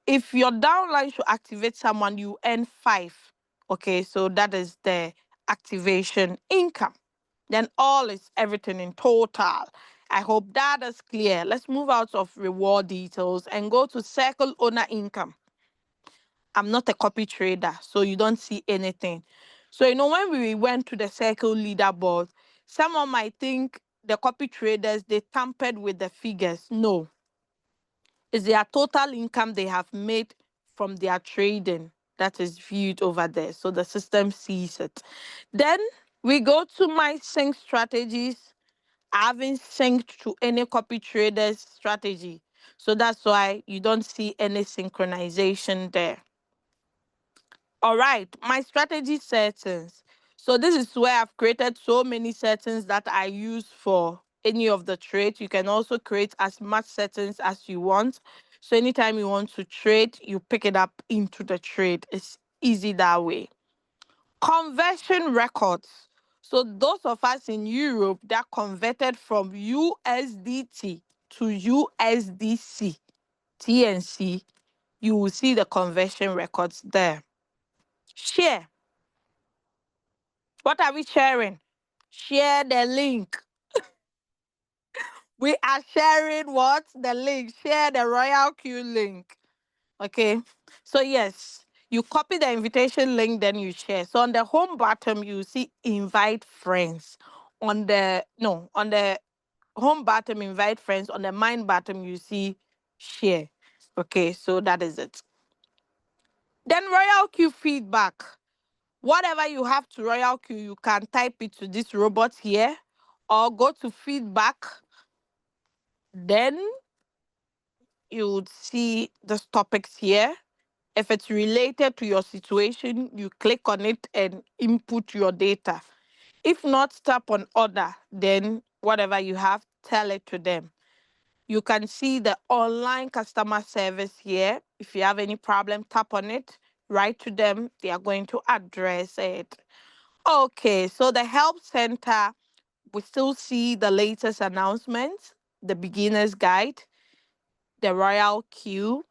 if your downline should activate someone, you earn 5. Okay, so that is the activation income. Then all is everything in total. I hope that is clear. Let's move out of reward details and go to circle owner income. I'm not a copy trader, so you don't see anything. So, when we went to the circle leaderboard, someone might think the copy traders, they tampered with the figures. No, it's their total income they have made from their trading that is viewed over there. So the system sees it. Then we go to my sync strategies. I haven't synced to any copy traders strategy. So that's why you don't see any synchronization there. All right, my strategy settings. So this is where I've created so many settings that I use for any of the trades. You can also create as much settings as you want. So anytime you want to trade, you pick it up into the trade. It's easy that way. Conversion records. So those of us in Europe that converted from USDT to USDC, TNC, you will see the conversion records there. Share. What are we sharing? Share the link. We are sharing what? The link. Share the RoyalQ link. Okay. So yes, you copy the invitation link, then you share. So on the home bottom, you see invite friends. On the home bottom, invite friends. On the mine bottom, you see share. Okay, so that is it. Then RoyalQ feedback. Whatever you have to RoyalQ, you can type it to this robot here or go to feedback. Then you would see these topics here. If it's related to your situation, you click on it and input your data. If not, tap on order. Then whatever you have, tell it to them. You can see the online customer service here. If you have any problem, tap on it, write to them. They are going to address it. Okay, so the help center, we still see the latest announcements, the beginner's guide, the RoyalQ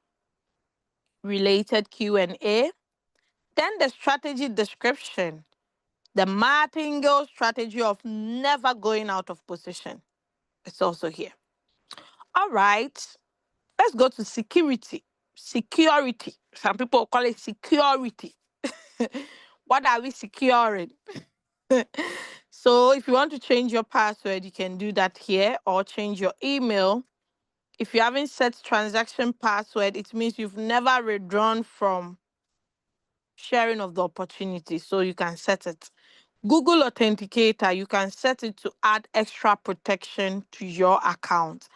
related Q&A, then the strategy description, the martingale strategy of never going out of position. It's also here. All right, let's go to security. security. Some people call it security. What are we securing? So if you want to change your password, you can do that here, or change your email. If you haven't set transaction password, it means you've never withdrawn from sharing of the opportunity. So you can set it. Google Authenticator, you can set it to add extra protection to your account.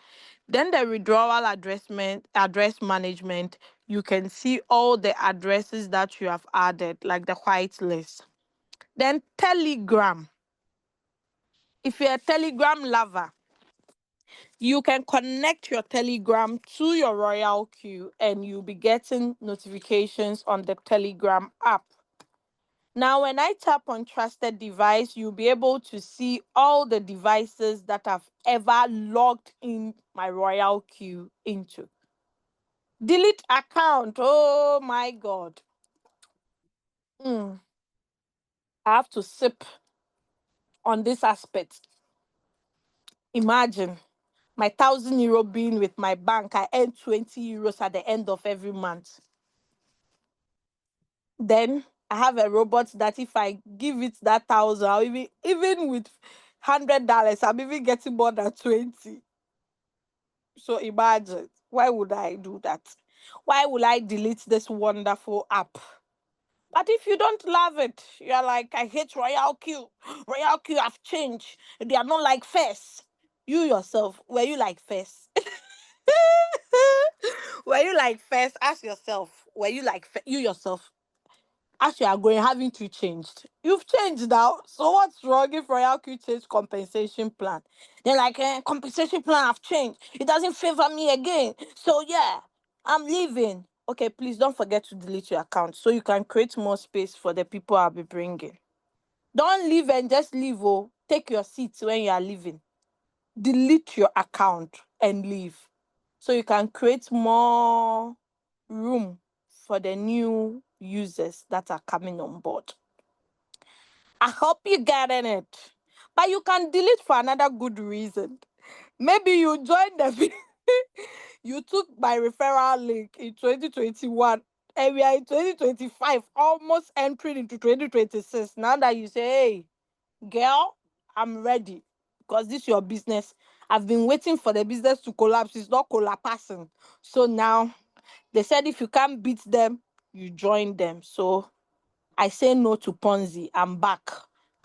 Then the withdrawal address management, you can see all the addresses that you have added, like the white list. Then Telegram. If you're a Telegram lover, you can connect your Telegram to your RoyalQ and you'll be getting notifications on the Telegram app. Now, when I tap on trusted device, you'll be able to see all the devices that I've ever logged in my RoyalQ into. Delete account. Oh my God. Mm, I have to sip on this aspect. Imagine my €1,000 being with my bank. I earn €20 at the end of every month. Then I have a robot that if I give it that 1,000, I'll even with $100, I'm even getting more than 20. So imagine, why would I do that? Why will I delete this wonderful app? But if you don't love it, you're like, I hate RoyalQ. RoyalQ have changed. They are not like first. You yourself, were you like first? Were you like first? Ask yourself, were you like you yourself? As you are going, haven't you changed? You've changed now. So what's wrong if RoyalQ changed compensation plan? They're like, compensation plan have changed. It doesn't favor me again. So yeah, I'm leaving. Okay, please don't forget to delete your account so you can create more space for the people I'll be bringing. Don't leave and just leave. Oh, take your seats when you are leaving. Delete your account and leave so you can create more room for the new users that are coming on board. I hope you getting it. But you can delete for another good reason. Maybe you joined the you took my referral link in 2021 and we are in 2025, almost entering into 2026. Now that you say, hey, girl, I'm ready because this is your business. I've been waiting for the business to collapse. It's not collapsing. So now they said if you can't beat them, you join them. So I say no to Ponzi. I'm back.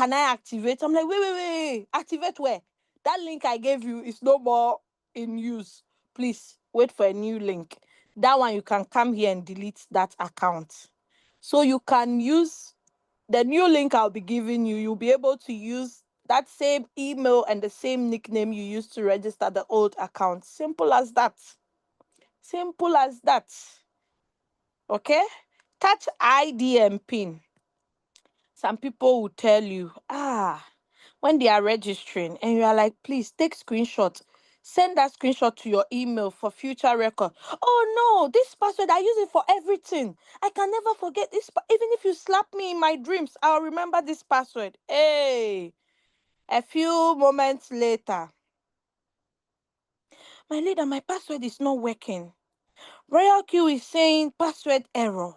Can I activate? I'm like, wait. Activate where? That link I gave you is no more in use. Please wait for a new link. That one you can come here and delete that account. So you can use the new link I'll be giving you. You'll be able to use that same email and the same nickname you used to register the old account. Simple as that. Simple as that. Okay? Touch ID and PIN. Some people will tell you, when they are registering, and you are like, please take screenshot. Send that screenshot to your email for future record. Oh no, this password, I use it for everything. I can never forget this. Even if you slap me in my dreams, I'll remember this password. Hey, a few moments later, my leader, my password is not working. RoyalQ is saying password error.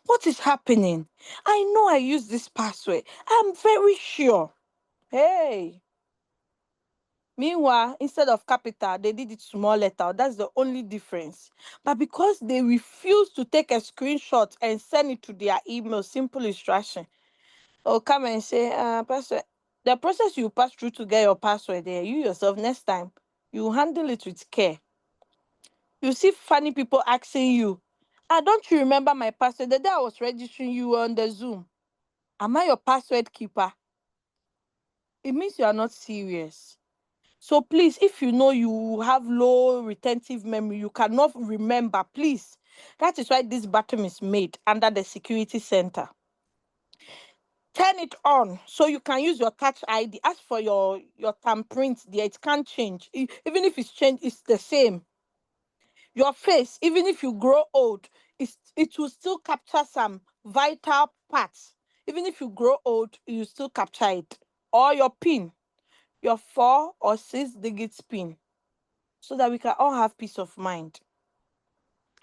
What is happening? I know I use this password. I'm very sure. Hey. Meanwhile, instead of capital, they did it small letter. That's the only difference. But because they refuse to take a screenshot and send it to their email, simple instruction, or come and say, password. The process you pass through to get your password there, you yourself, next time, you handle it with care. You see funny people asking you, don't you remember my password? The day I was registering you on the Zoom. Am I your password keeper? It means you are not serious. So please, if you know you have low retentive memory, you cannot remember, please. That is why this button is made under the security center. Turn it on so you can use your touch ID. As for your thumbprint there, it can't change. Even if it's changed, it's the same. Your face, even if you grow old, it will still capture some vital parts. Even if you grow old, you still capture it. Or your PIN, your 4 or 6 digit PIN, so that we can all have peace of mind.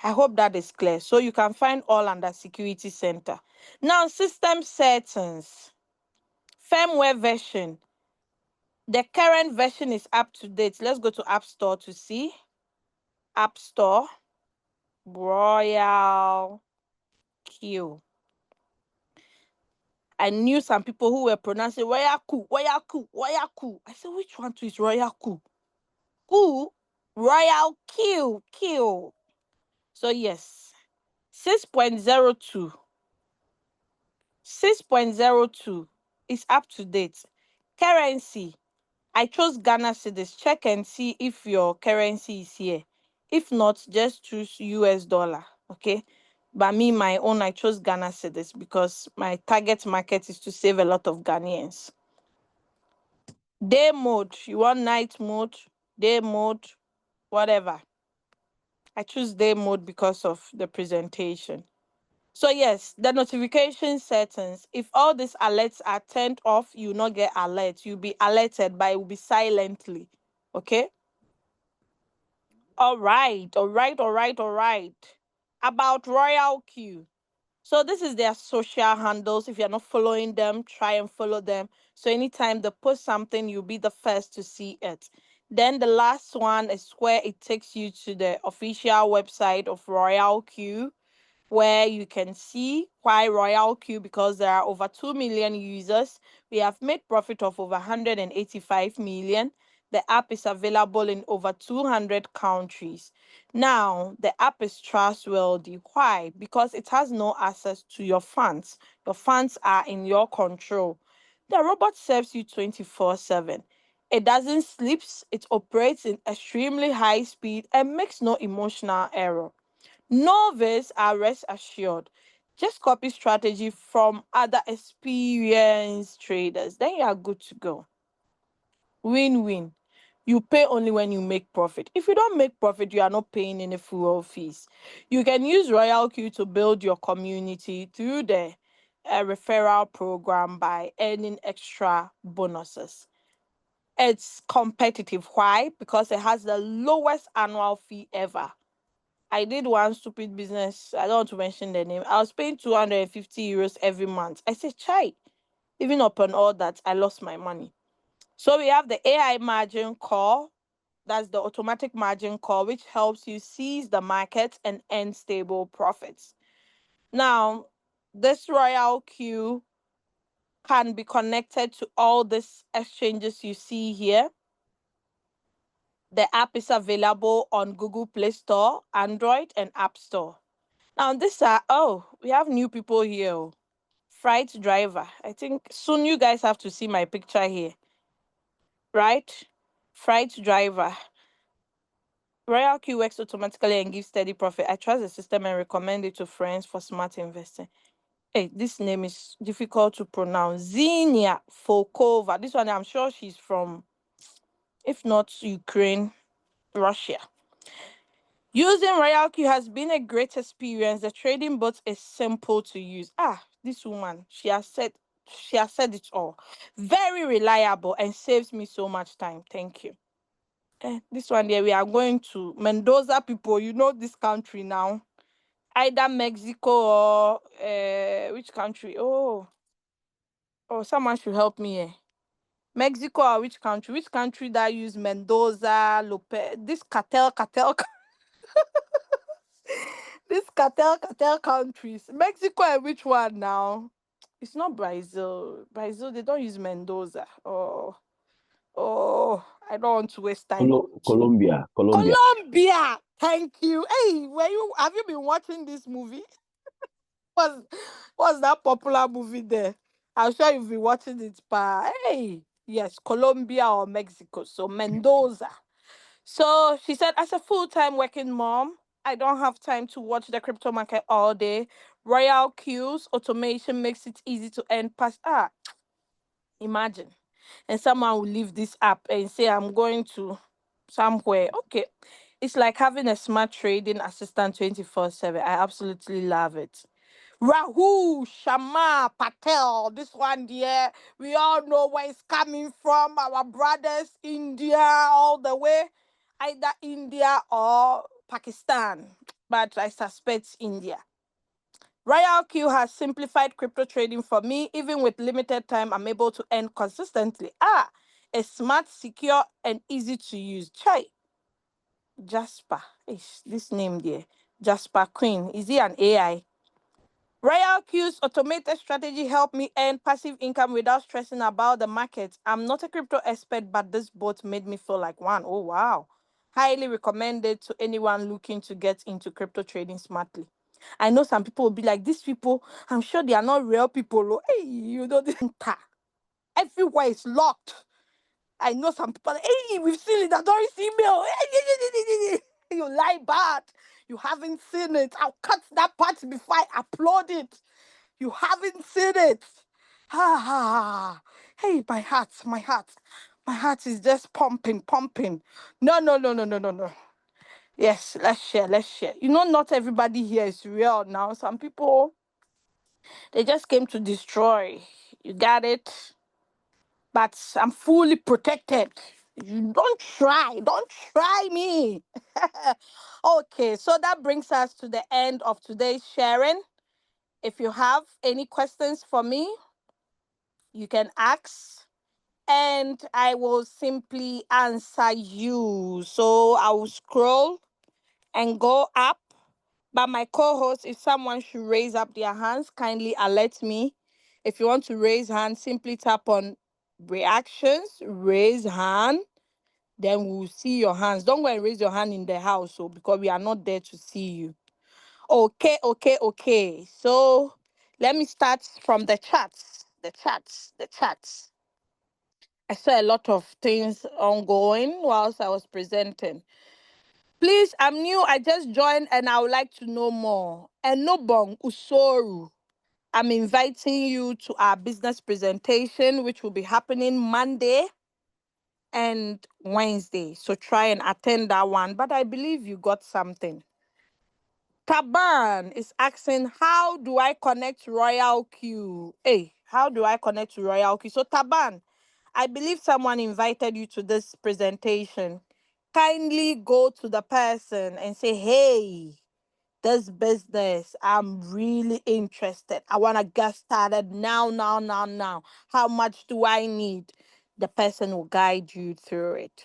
I hope that is clear. So you can find all under Security Center. Now, system settings, firmware version. The current version is up to date. Let's go to App Store to see. App Store, RoyalQ. I knew some people who were pronouncing RoyalQ, RoyalQ, RoyalQ. I said, which one is RoyalQ? Q, RoyalQ, Q. So yes, 6.02. 6.02 is up to date. Currency, I chose Ghana cedis. Check and see if your currency is here. If not, just choose US dollar. Okay. But me, my own, I chose Ghana cedis because my target market is to save a lot of Ghanaians. Day mode, you want night mode, day mode, whatever. I choose day mode because of the presentation. So yes, the notification settings, if all these alerts are turned off, you will not get alerts. You'll be alerted, but it will be silently. Okay? All right, all right, all right, all right. About RoyalQ. So this is their social handles. If you're not following them, try and follow them. So anytime they post something, you'll be the first to see it. Then the last one is where it takes you to the official website of RoyalQ, where you can see why RoyalQ, because there are over 2 million users. We have made profit of over 185 million. The app is available in over 200 countries. Now, the app is trustworthy. Why? Because it has no access to your funds. Your funds are in your control. The robot serves you 24/7. It doesn't sleep, it operates in extremely high speed and makes no emotional error. Novice are rest assured. Just copy strategy from other experienced traders. Then you are good to go. Win-win. You pay only when you make profit. If you don't make profit, you are not paying any fuel fees. You can use RoyalQ to build your community through the referral program by earning extra bonuses. It's competitive. Why? Because it has the lowest annual fee ever. I did one stupid business. I don't want to mention the name. I was paying 250 euros every month. I said, chai. Even upon all that, I lost my money. So we have the AI margin call. That's the automatic margin call, which helps you seize the market and earn stable profits. Now, this RoyalQ can be connected to all these exchanges you see here. The app is available on Google Play Store, Android, and App Store. Now, these are, oh, we have new people here. Oh. Freight driver. I think soon you guys have to see my picture here. Right? Freight driver. RoyalQ works automatically and gives steady profit. I trust the system and recommend it to friends for smart investing. Hey, this name is difficult to pronounce. Zinia Folkova. This one, I'm sure she's from, if not Ukraine, Russia. Using RoyalQ has been a great experience. The trading bot is simple to use. This woman, she has said it all. Very reliable and saves me so much time. Thank you. This one there, we are going to Mendoza people. You know this country now. Either Mexico or which country? Oh, someone should help me here. Mexico or which country? Which country that use Mendoza, Lope? This cartel. This cartel countries. Mexico and which one now? It's not Brazil. Brazil, they don't use Mendoza. Oh, I don't want to waste time. Colombia. Colombia. Thank you. Hey, have you been watching this movie? What's what's that popular movie there? I'm sure you've been watching it, pa. Hey, yes, Colombia or Mexico. So Mendoza. So she said, as a full-time working mom, I don't have time to watch the crypto market all day. Royal Q's automation makes it easy to earn pass. Imagine. And someone will leave this app and say, I'm going to somewhere. Okay. It's like having a smart trading assistant 24/7. I absolutely love it. Rahul Sharma Patel, this one there, we all know where it's coming from. Our brothers, India, all the way, either India or Pakistan. but I suspect India. RoyalQ has simplified crypto trading for me. Even with limited time, I'm able to earn consistently. It's smart, secure, and easy to use. Chai, Jasper. Ish, this name there. Jasper Queen. Is he an AI? RoyalQ's automated strategy helped me earn passive income without stressing about the market. I'm not a crypto expert, but this bot made me feel like one. Oh, wow. Highly recommended to anyone looking to get into crypto trading smartly. I know some people will be like, these people, I'm sure they are not real people. Oh, hey, you know, this everywhere is locked. I know some people, hey, we've seen it, Doris email. You lie bad. You haven't seen it. I'll cut that part before I upload it. You haven't seen it. Ha ha. Hey, my heart is just pumping, pumping. No, no, no, no, no, no, no. Yes, let's share, let's share. You know, not everybody here is real now. Some people, they just came to destroy. You got it? But I'm fully protected. You don't try me. Okay, so that brings us to the end of today's sharing. If you have any questions for me, you can ask and I will simply answer you. So I will scroll and go up. But my co-host, if someone should raise up their hands, kindly alert me. If you want to raise hand, simply tap on reactions, raise hand. Then we'll see your hands. Don't go and raise your hand in the house, so because we are not there to see you. Okay, okay, okay. So let me start from the chats. The chats. I saw a lot of things ongoing whilst I was presenting. Please, I'm new. I just joined and I would like to know more. Enobong Usoru. I'm inviting you to our business presentation, which will be happening Monday and Wednesday. So try and attend that one. But I believe you got something. Taban is asking, how do I connect RoyalQ? Hey, how do I connect to RoyalQ? So Taban, I believe someone invited you to this presentation. Kindly go to the person and say, hey, this business, I'm really interested. I want to get started now, now, now, now. How much do I need? The person will guide you through it.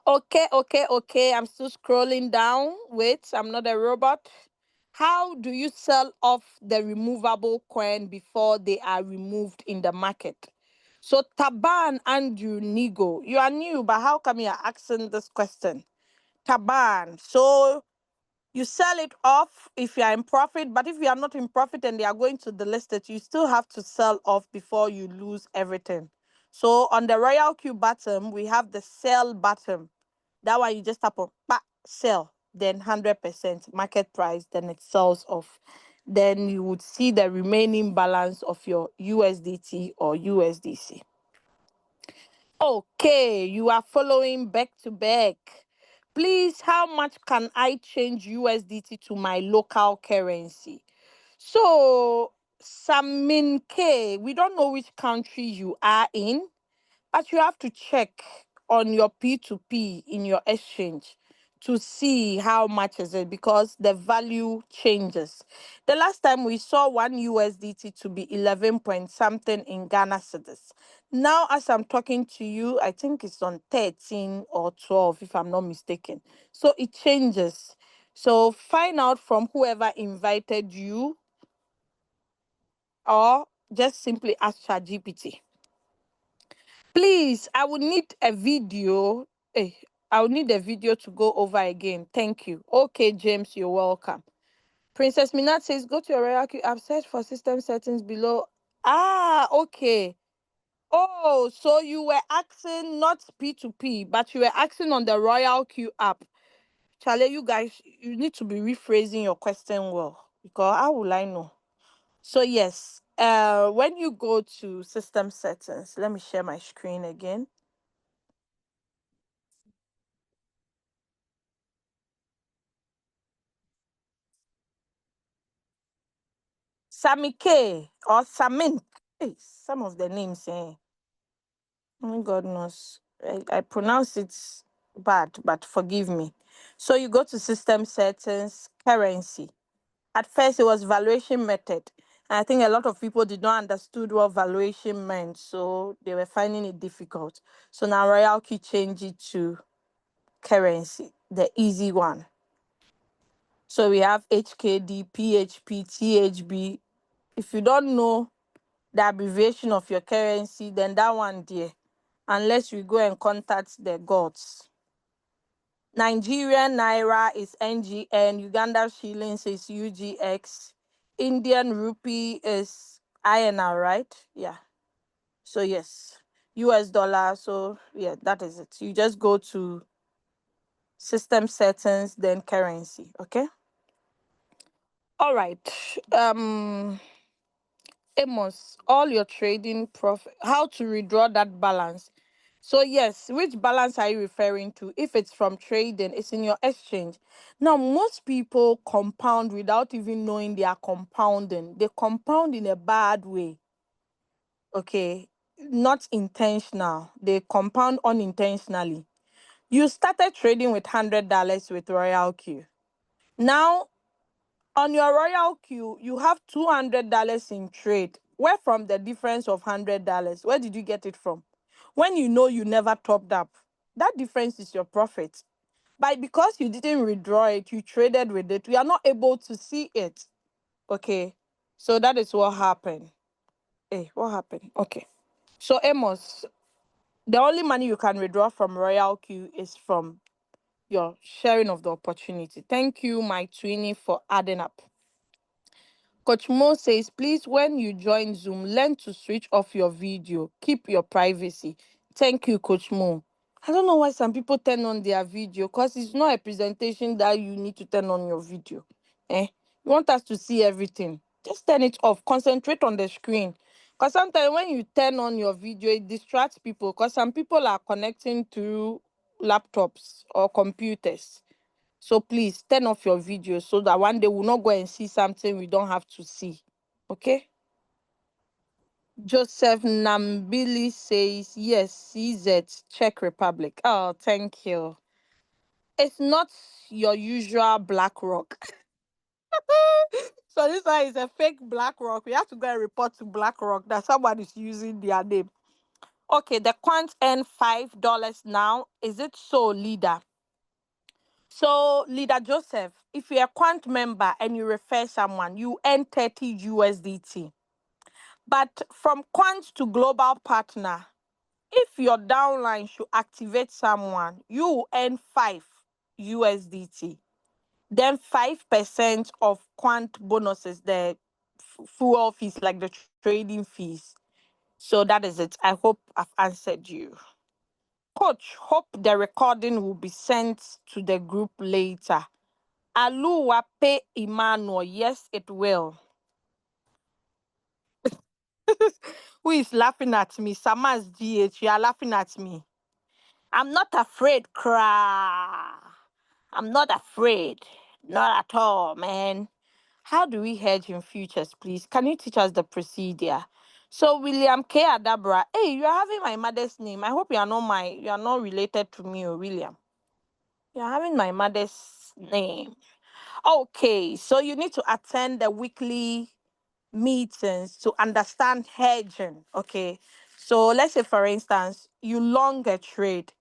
Okay, okay, okay. I'm still scrolling down. Wait, I'm not a robot. How do you sell off the removable coin before they are removed in the market? So Taban Andrew Nigo, you are new, but how come you are asking this question? Taban. So you sell it off if you are in profit, but if you are not in profit and they are going to delist it, you still have to sell off before you lose everything. So on the RoyalQ button, we have the sell button. That one you just tap on sell, then 100% market price, then it sells off. Then you would see the remaining balance of your USDT or USDC. Okay, you are following back to back. Please, how much can I change USDT to my local currency? So, Samin K, we don't know which country you are in, but you have to check on your P2P in your exchange to see how much is it because the value changes. The last time we saw one USDT to be 11 point something in Ghana cedis. Now, as I'm talking to you, I think it's on 13 or 12, if I'm not mistaken. So it changes. So find out from whoever invited you or just simply ask ChatGPT. Please, I would need a video. I would need a video to go over again. Thank you. Okay, James, you're welcome. Princess Minat says, go to your RoyalQ app, search for system settings below. Okay. Oh, so you were asking not P2P, but you were asking on the RoyalQ app. Charlie, you guys, you need to be rephrasing your question well, because how will I know? So yes, when you go to system settings, let me share my screen again. Samike or Samin. Hey, some of the names, only God knows. I pronounce it bad, but forgive me. So you go to system settings, currency. At first, it was valuation method. And I think a lot of people did not understood what valuation meant, so they were finding it difficult. So now RoyalQ changed it to currency, the easy one. So we have HKD, PHP, THB. If you don't know the abbreviation of your currency, then that one there, unless we go and contact the gods. Nigerian naira is NGN, Uganda shillings is UGX, Indian rupee is INR, right? Yeah. So yes, US dollar. So yeah, that is it. You just go to system settings, then currency. Okay. All right. Amos, all your trading profit, how to withdraw that balance. So yes, which balance are you referring to? If it's from trading, it's in your exchange. Now, most people compound without even knowing they are compounding. They compound in a bad way. Okay, not intentional. They compound unintentionally. You started trading with $100 with RoyalQ. Now, on your RoyalQ, you have $200 in trade. Where from the difference of $100? Where did you get it from? When you know you never topped up, that difference is your profit. But because you didn't withdraw it, you traded with it, we are not able to see it. Okay. So that is what happened. Hey, what happened? Okay. So Amos, the only money you can withdraw from RoyalQ is from your sharing of the opportunity. Thank you, my twinnie, for adding up. Coach Mo says, please, when you join Zoom, learn to switch off your video. Keep your privacy. Thank you, Coach Mo. I don't know why some people turn on their video, because it's not a presentation that you need to turn on your video. You want us to see everything. Just turn it off. Concentrate on the screen. Because sometimes when you turn on your video, it distracts people, because some people are connecting through laptops or computers. So please turn off your video so that one day we'll not go and see something we don't have to see. Okay? Joseph Nambili says, yes, CZ, Czech Republic. Oh, thank you. It's not your usual black rock. So this one is a fake black rock. We have to go and report to BlackRock that someone is using their name. Okay, the quant earn $5 now. Is it so, leader? So, Leader Joseph, if you're a Quant member and you refer someone, you earn 30 USDT. But from Quant to Global Partner, if your downline should activate someone, you earn 5 USDT. Then 5% of Quant bonuses, the fuel fees, like the trading fees. So that is it. I hope I've answered you. Coach, hope the recording will be sent to the group later. Aluwape Emmanuel, yes, it will. Who is laughing at me? Samas GH, you are laughing at me. I'm not afraid, cry. I'm not afraid. Not at all, man. How do we hedge in futures, please? Can you teach us the procedure? So William K. Adabra, hey, you are having my mother's name. I hope you are not related to me, William. You are having my mother's name. Okay, so you need to attend the weekly meetings to understand hedging. Okay, so let's say, for instance, you long a trade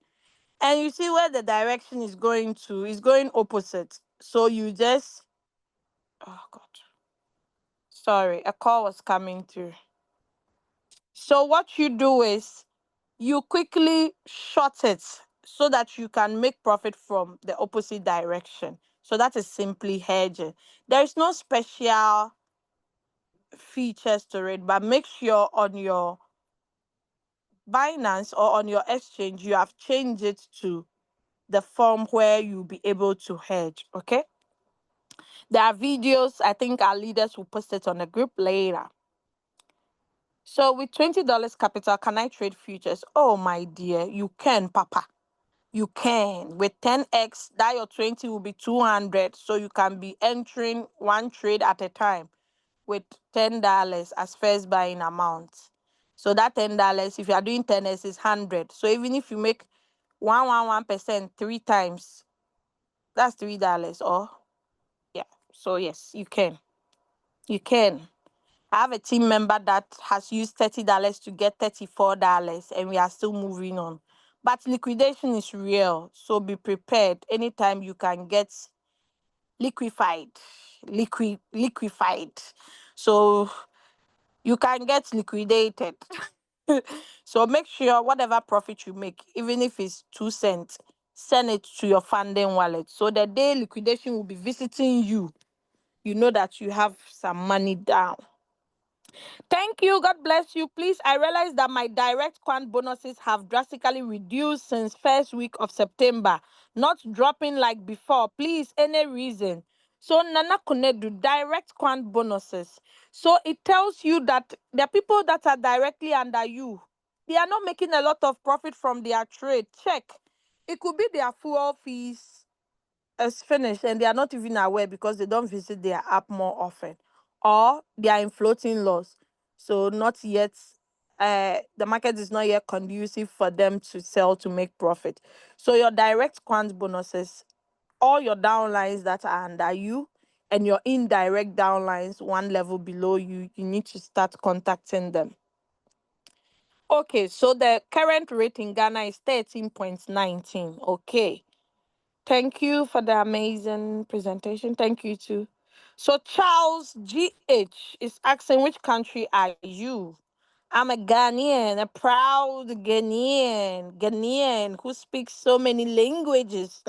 and you see where the direction is going to, is going opposite. So you just, oh God, sorry, a call was coming through. So what you do is you quickly short it so that you can make profit from the opposite direction. So that is simply hedging. There is no special features to it, but make sure on your Binance or on your exchange you have changed it to the form where you'll be able to hedge. Okay, there are videos. I think our leaders will post it on the group later. So with $20 capital, can I trade futures? Oh my dear, you can, Papa. You can. With 10x, that your 20 will be 200. So you can be entering one trade at a time with $10 as first buying amount. So that $10, if you are doing 10x, is 100. So even if you make 111% 3 times, That's $3. Or yeah. So yes, you can. You can. I have a team member that has used $30 to get $34, and we are still moving on. But liquidation is real, so be prepared. Anytime you can get liquefied, liquefied, so you can get liquidated. So make sure whatever profit you make, even if it's 2 cents, send it to your funding wallet. So the day liquidation will be visiting you, you know that you have some money down. Thank you. God bless you. Please, I realize that my direct quant bonuses have drastically reduced since first week of September, not dropping like before. Please, any reason? So Nana Kunedu, direct quant bonuses. So it tells you that the people that are directly under you, they are not making a lot of profit from their trade. Check. It could be their fuel fees is finished and they are not even aware because they don't visit their app more often, or they are in floating loss. So not yet, the market is not yet conducive for them to sell to make profit. So your direct quant bonuses, all your downlines that are under you and your indirect downlines one level below you, you need to start contacting them. Okay, so the current rate in Ghana is 13.19. Okay. Thank you for the amazing presentation. Thank you too. So Charles GH is asking, which country are you? I'm a Ghanaian, a proud Ghanaian who speaks so many languages.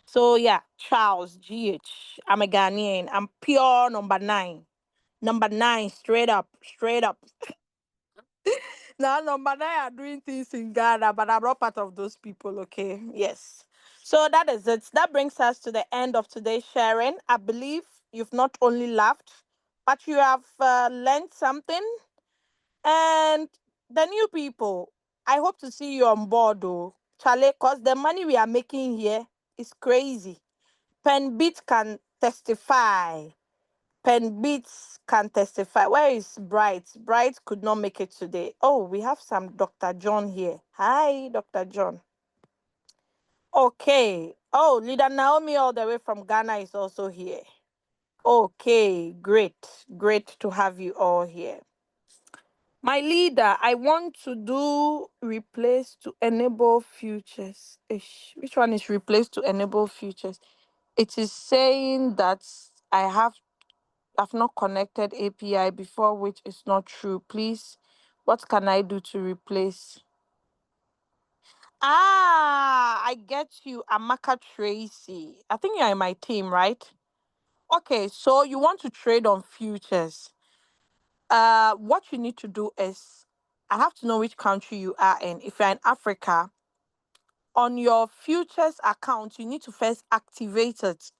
So yeah, Charles GH. I'm a Ghanaian. I'm pure number nine. Number nine, straight up, straight up. Now, number nine are doing things in Ghana, but I'm not part of those people, okay? Yes. So that is it. That brings us to the end of today's sharing. I believe you've not only laughed, but you have learned something. And the new people, I hope to see you on board, though, Charlie, because the money we are making here is crazy. Penbit can testify. Pen Beats can testify. Where is Bright? Bright could not make it today. Oh, we have some Dr. John here. Hi, Dr. John. Okay. Oh, Leader Naomi, all the way from Ghana, is also here. Okay, great. Great to have you all here. My leader, I want to do replace to enable futures. Ish. Which one is replace to enable futures? It is saying that I've not connected API before, which is not true. Please, what can I do to replace? Ah, I get you, Amaka Tracy. I think you're in my team, right? Okay, so you want to trade on futures. What you need to do is, I have to know which country you are in. If you're in Africa, on your futures account, you need to first activate it.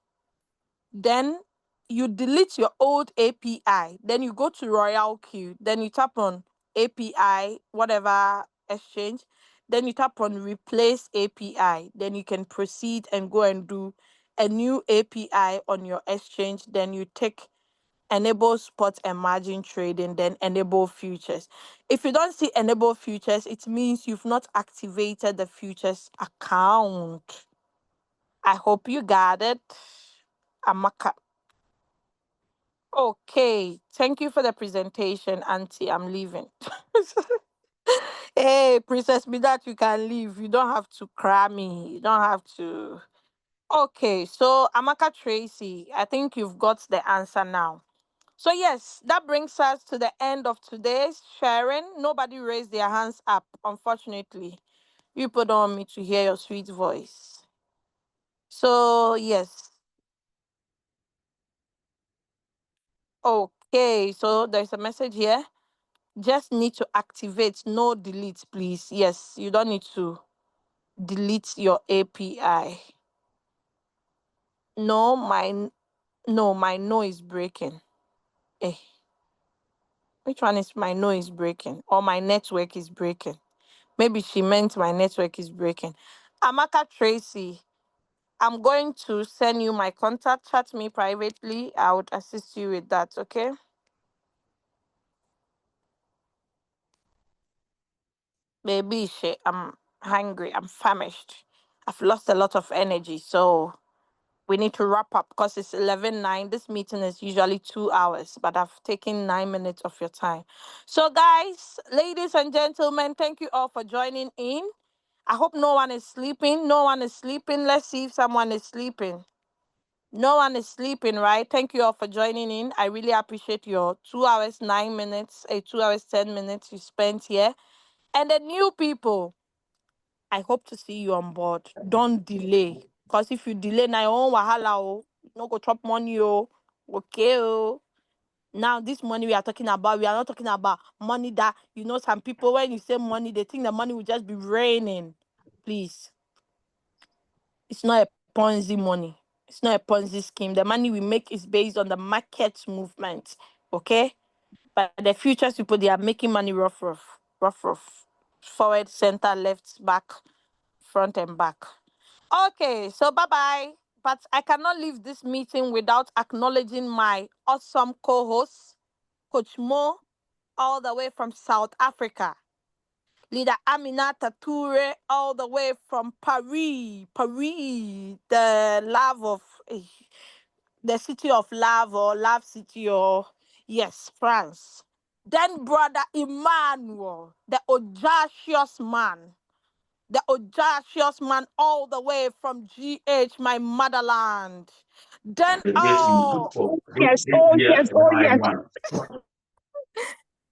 Then you delete your old API. Then you go to RoyalQ. Then you tap on API, whatever exchange. Then you tap on replace API. Then you can proceed and go and do a new API on your exchange. Then you take enable spot and margin trading, then enable futures. If you don't see enable futures, it means you've not activated the futures account. I hope you got it. Amaka. Okay, thank you for the presentation, Auntie. I'm leaving. Hey, Princess Midat, you can leave. You don't have to cry me. You don't have to. Okay, so Amaka Tracy, I think you've got the answer now. So, yes, that brings us to the end of today's sharing. Nobody raised their hands up, unfortunately. You put on me to hear your sweet voice. So, yes. Okay, so there's a message here. Just need to activate, no delete, please. Yes, you don't need to delete your API. No, my no is breaking. Eh, which one is my no is breaking? Or my network is breaking? Maybe she meant my network is breaking. Amaka Tracy, I'm going to send you my contact. Chat me privately. I would assist you with that, okay? Baby, I'm hungry. I'm famished. I've lost a lot of energy. So we need to wrap up because it's 11:09. This meeting is usually 2 hours, but I've taken 9 minutes of your time. So, guys, ladies and gentlemen, thank you all for joining in. I hope no one is sleeping. No one is sleeping. Let's see if someone is sleeping. No one is sleeping, right? Thank you all for joining in. I really appreciate your 2 hours, 9 minutes, 2 hours, 10 minutes you spent here. And the new people, I hope to see you on board. Don't delay. Because if you delay now, your own wahala, oh, no go chop money, oh. Okay, oh. Now, this money we are talking about, we are not talking about money that, some people, when you say money, they think the money will just be raining. Please. It's not a Ponzi money. It's not a Ponzi scheme. The money we make is based on the market movement. Okay? But the futures people, they are making money rough, rough, rough, rough. Forward, center, left, back, front, and back. Okay, so bye bye. But I cannot leave this meeting without acknowledging my awesome co host, Coach Mo, all the way from South Africa. Leader Aminata Toure, all the way from Paris. Paris, the love of the city of love, or love city, or yes, France. Then brother Emmanuel, the audacious man. The audacious man all the way from GH, my motherland. Then Yes, oh yes, oh yes.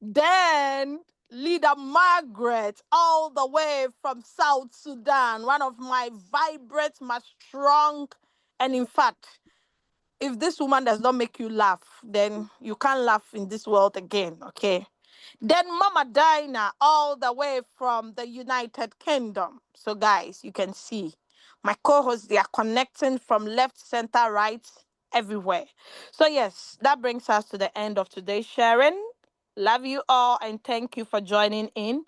then Leader Margaret, all the way from South Sudan, one of my vibrant, my strong, and in fact, if this woman does not make you laugh, then you can't laugh in this world again, okay? Then Mama Dinah, all the way from the United Kingdom. So, guys, you can see my co-hosts, they are connecting from left, center, right, everywhere. So, yes, that brings us to the end of today's sharing. Love you all and thank you for joining in.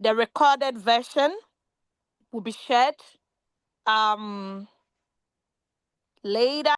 The recorded version will be shared later.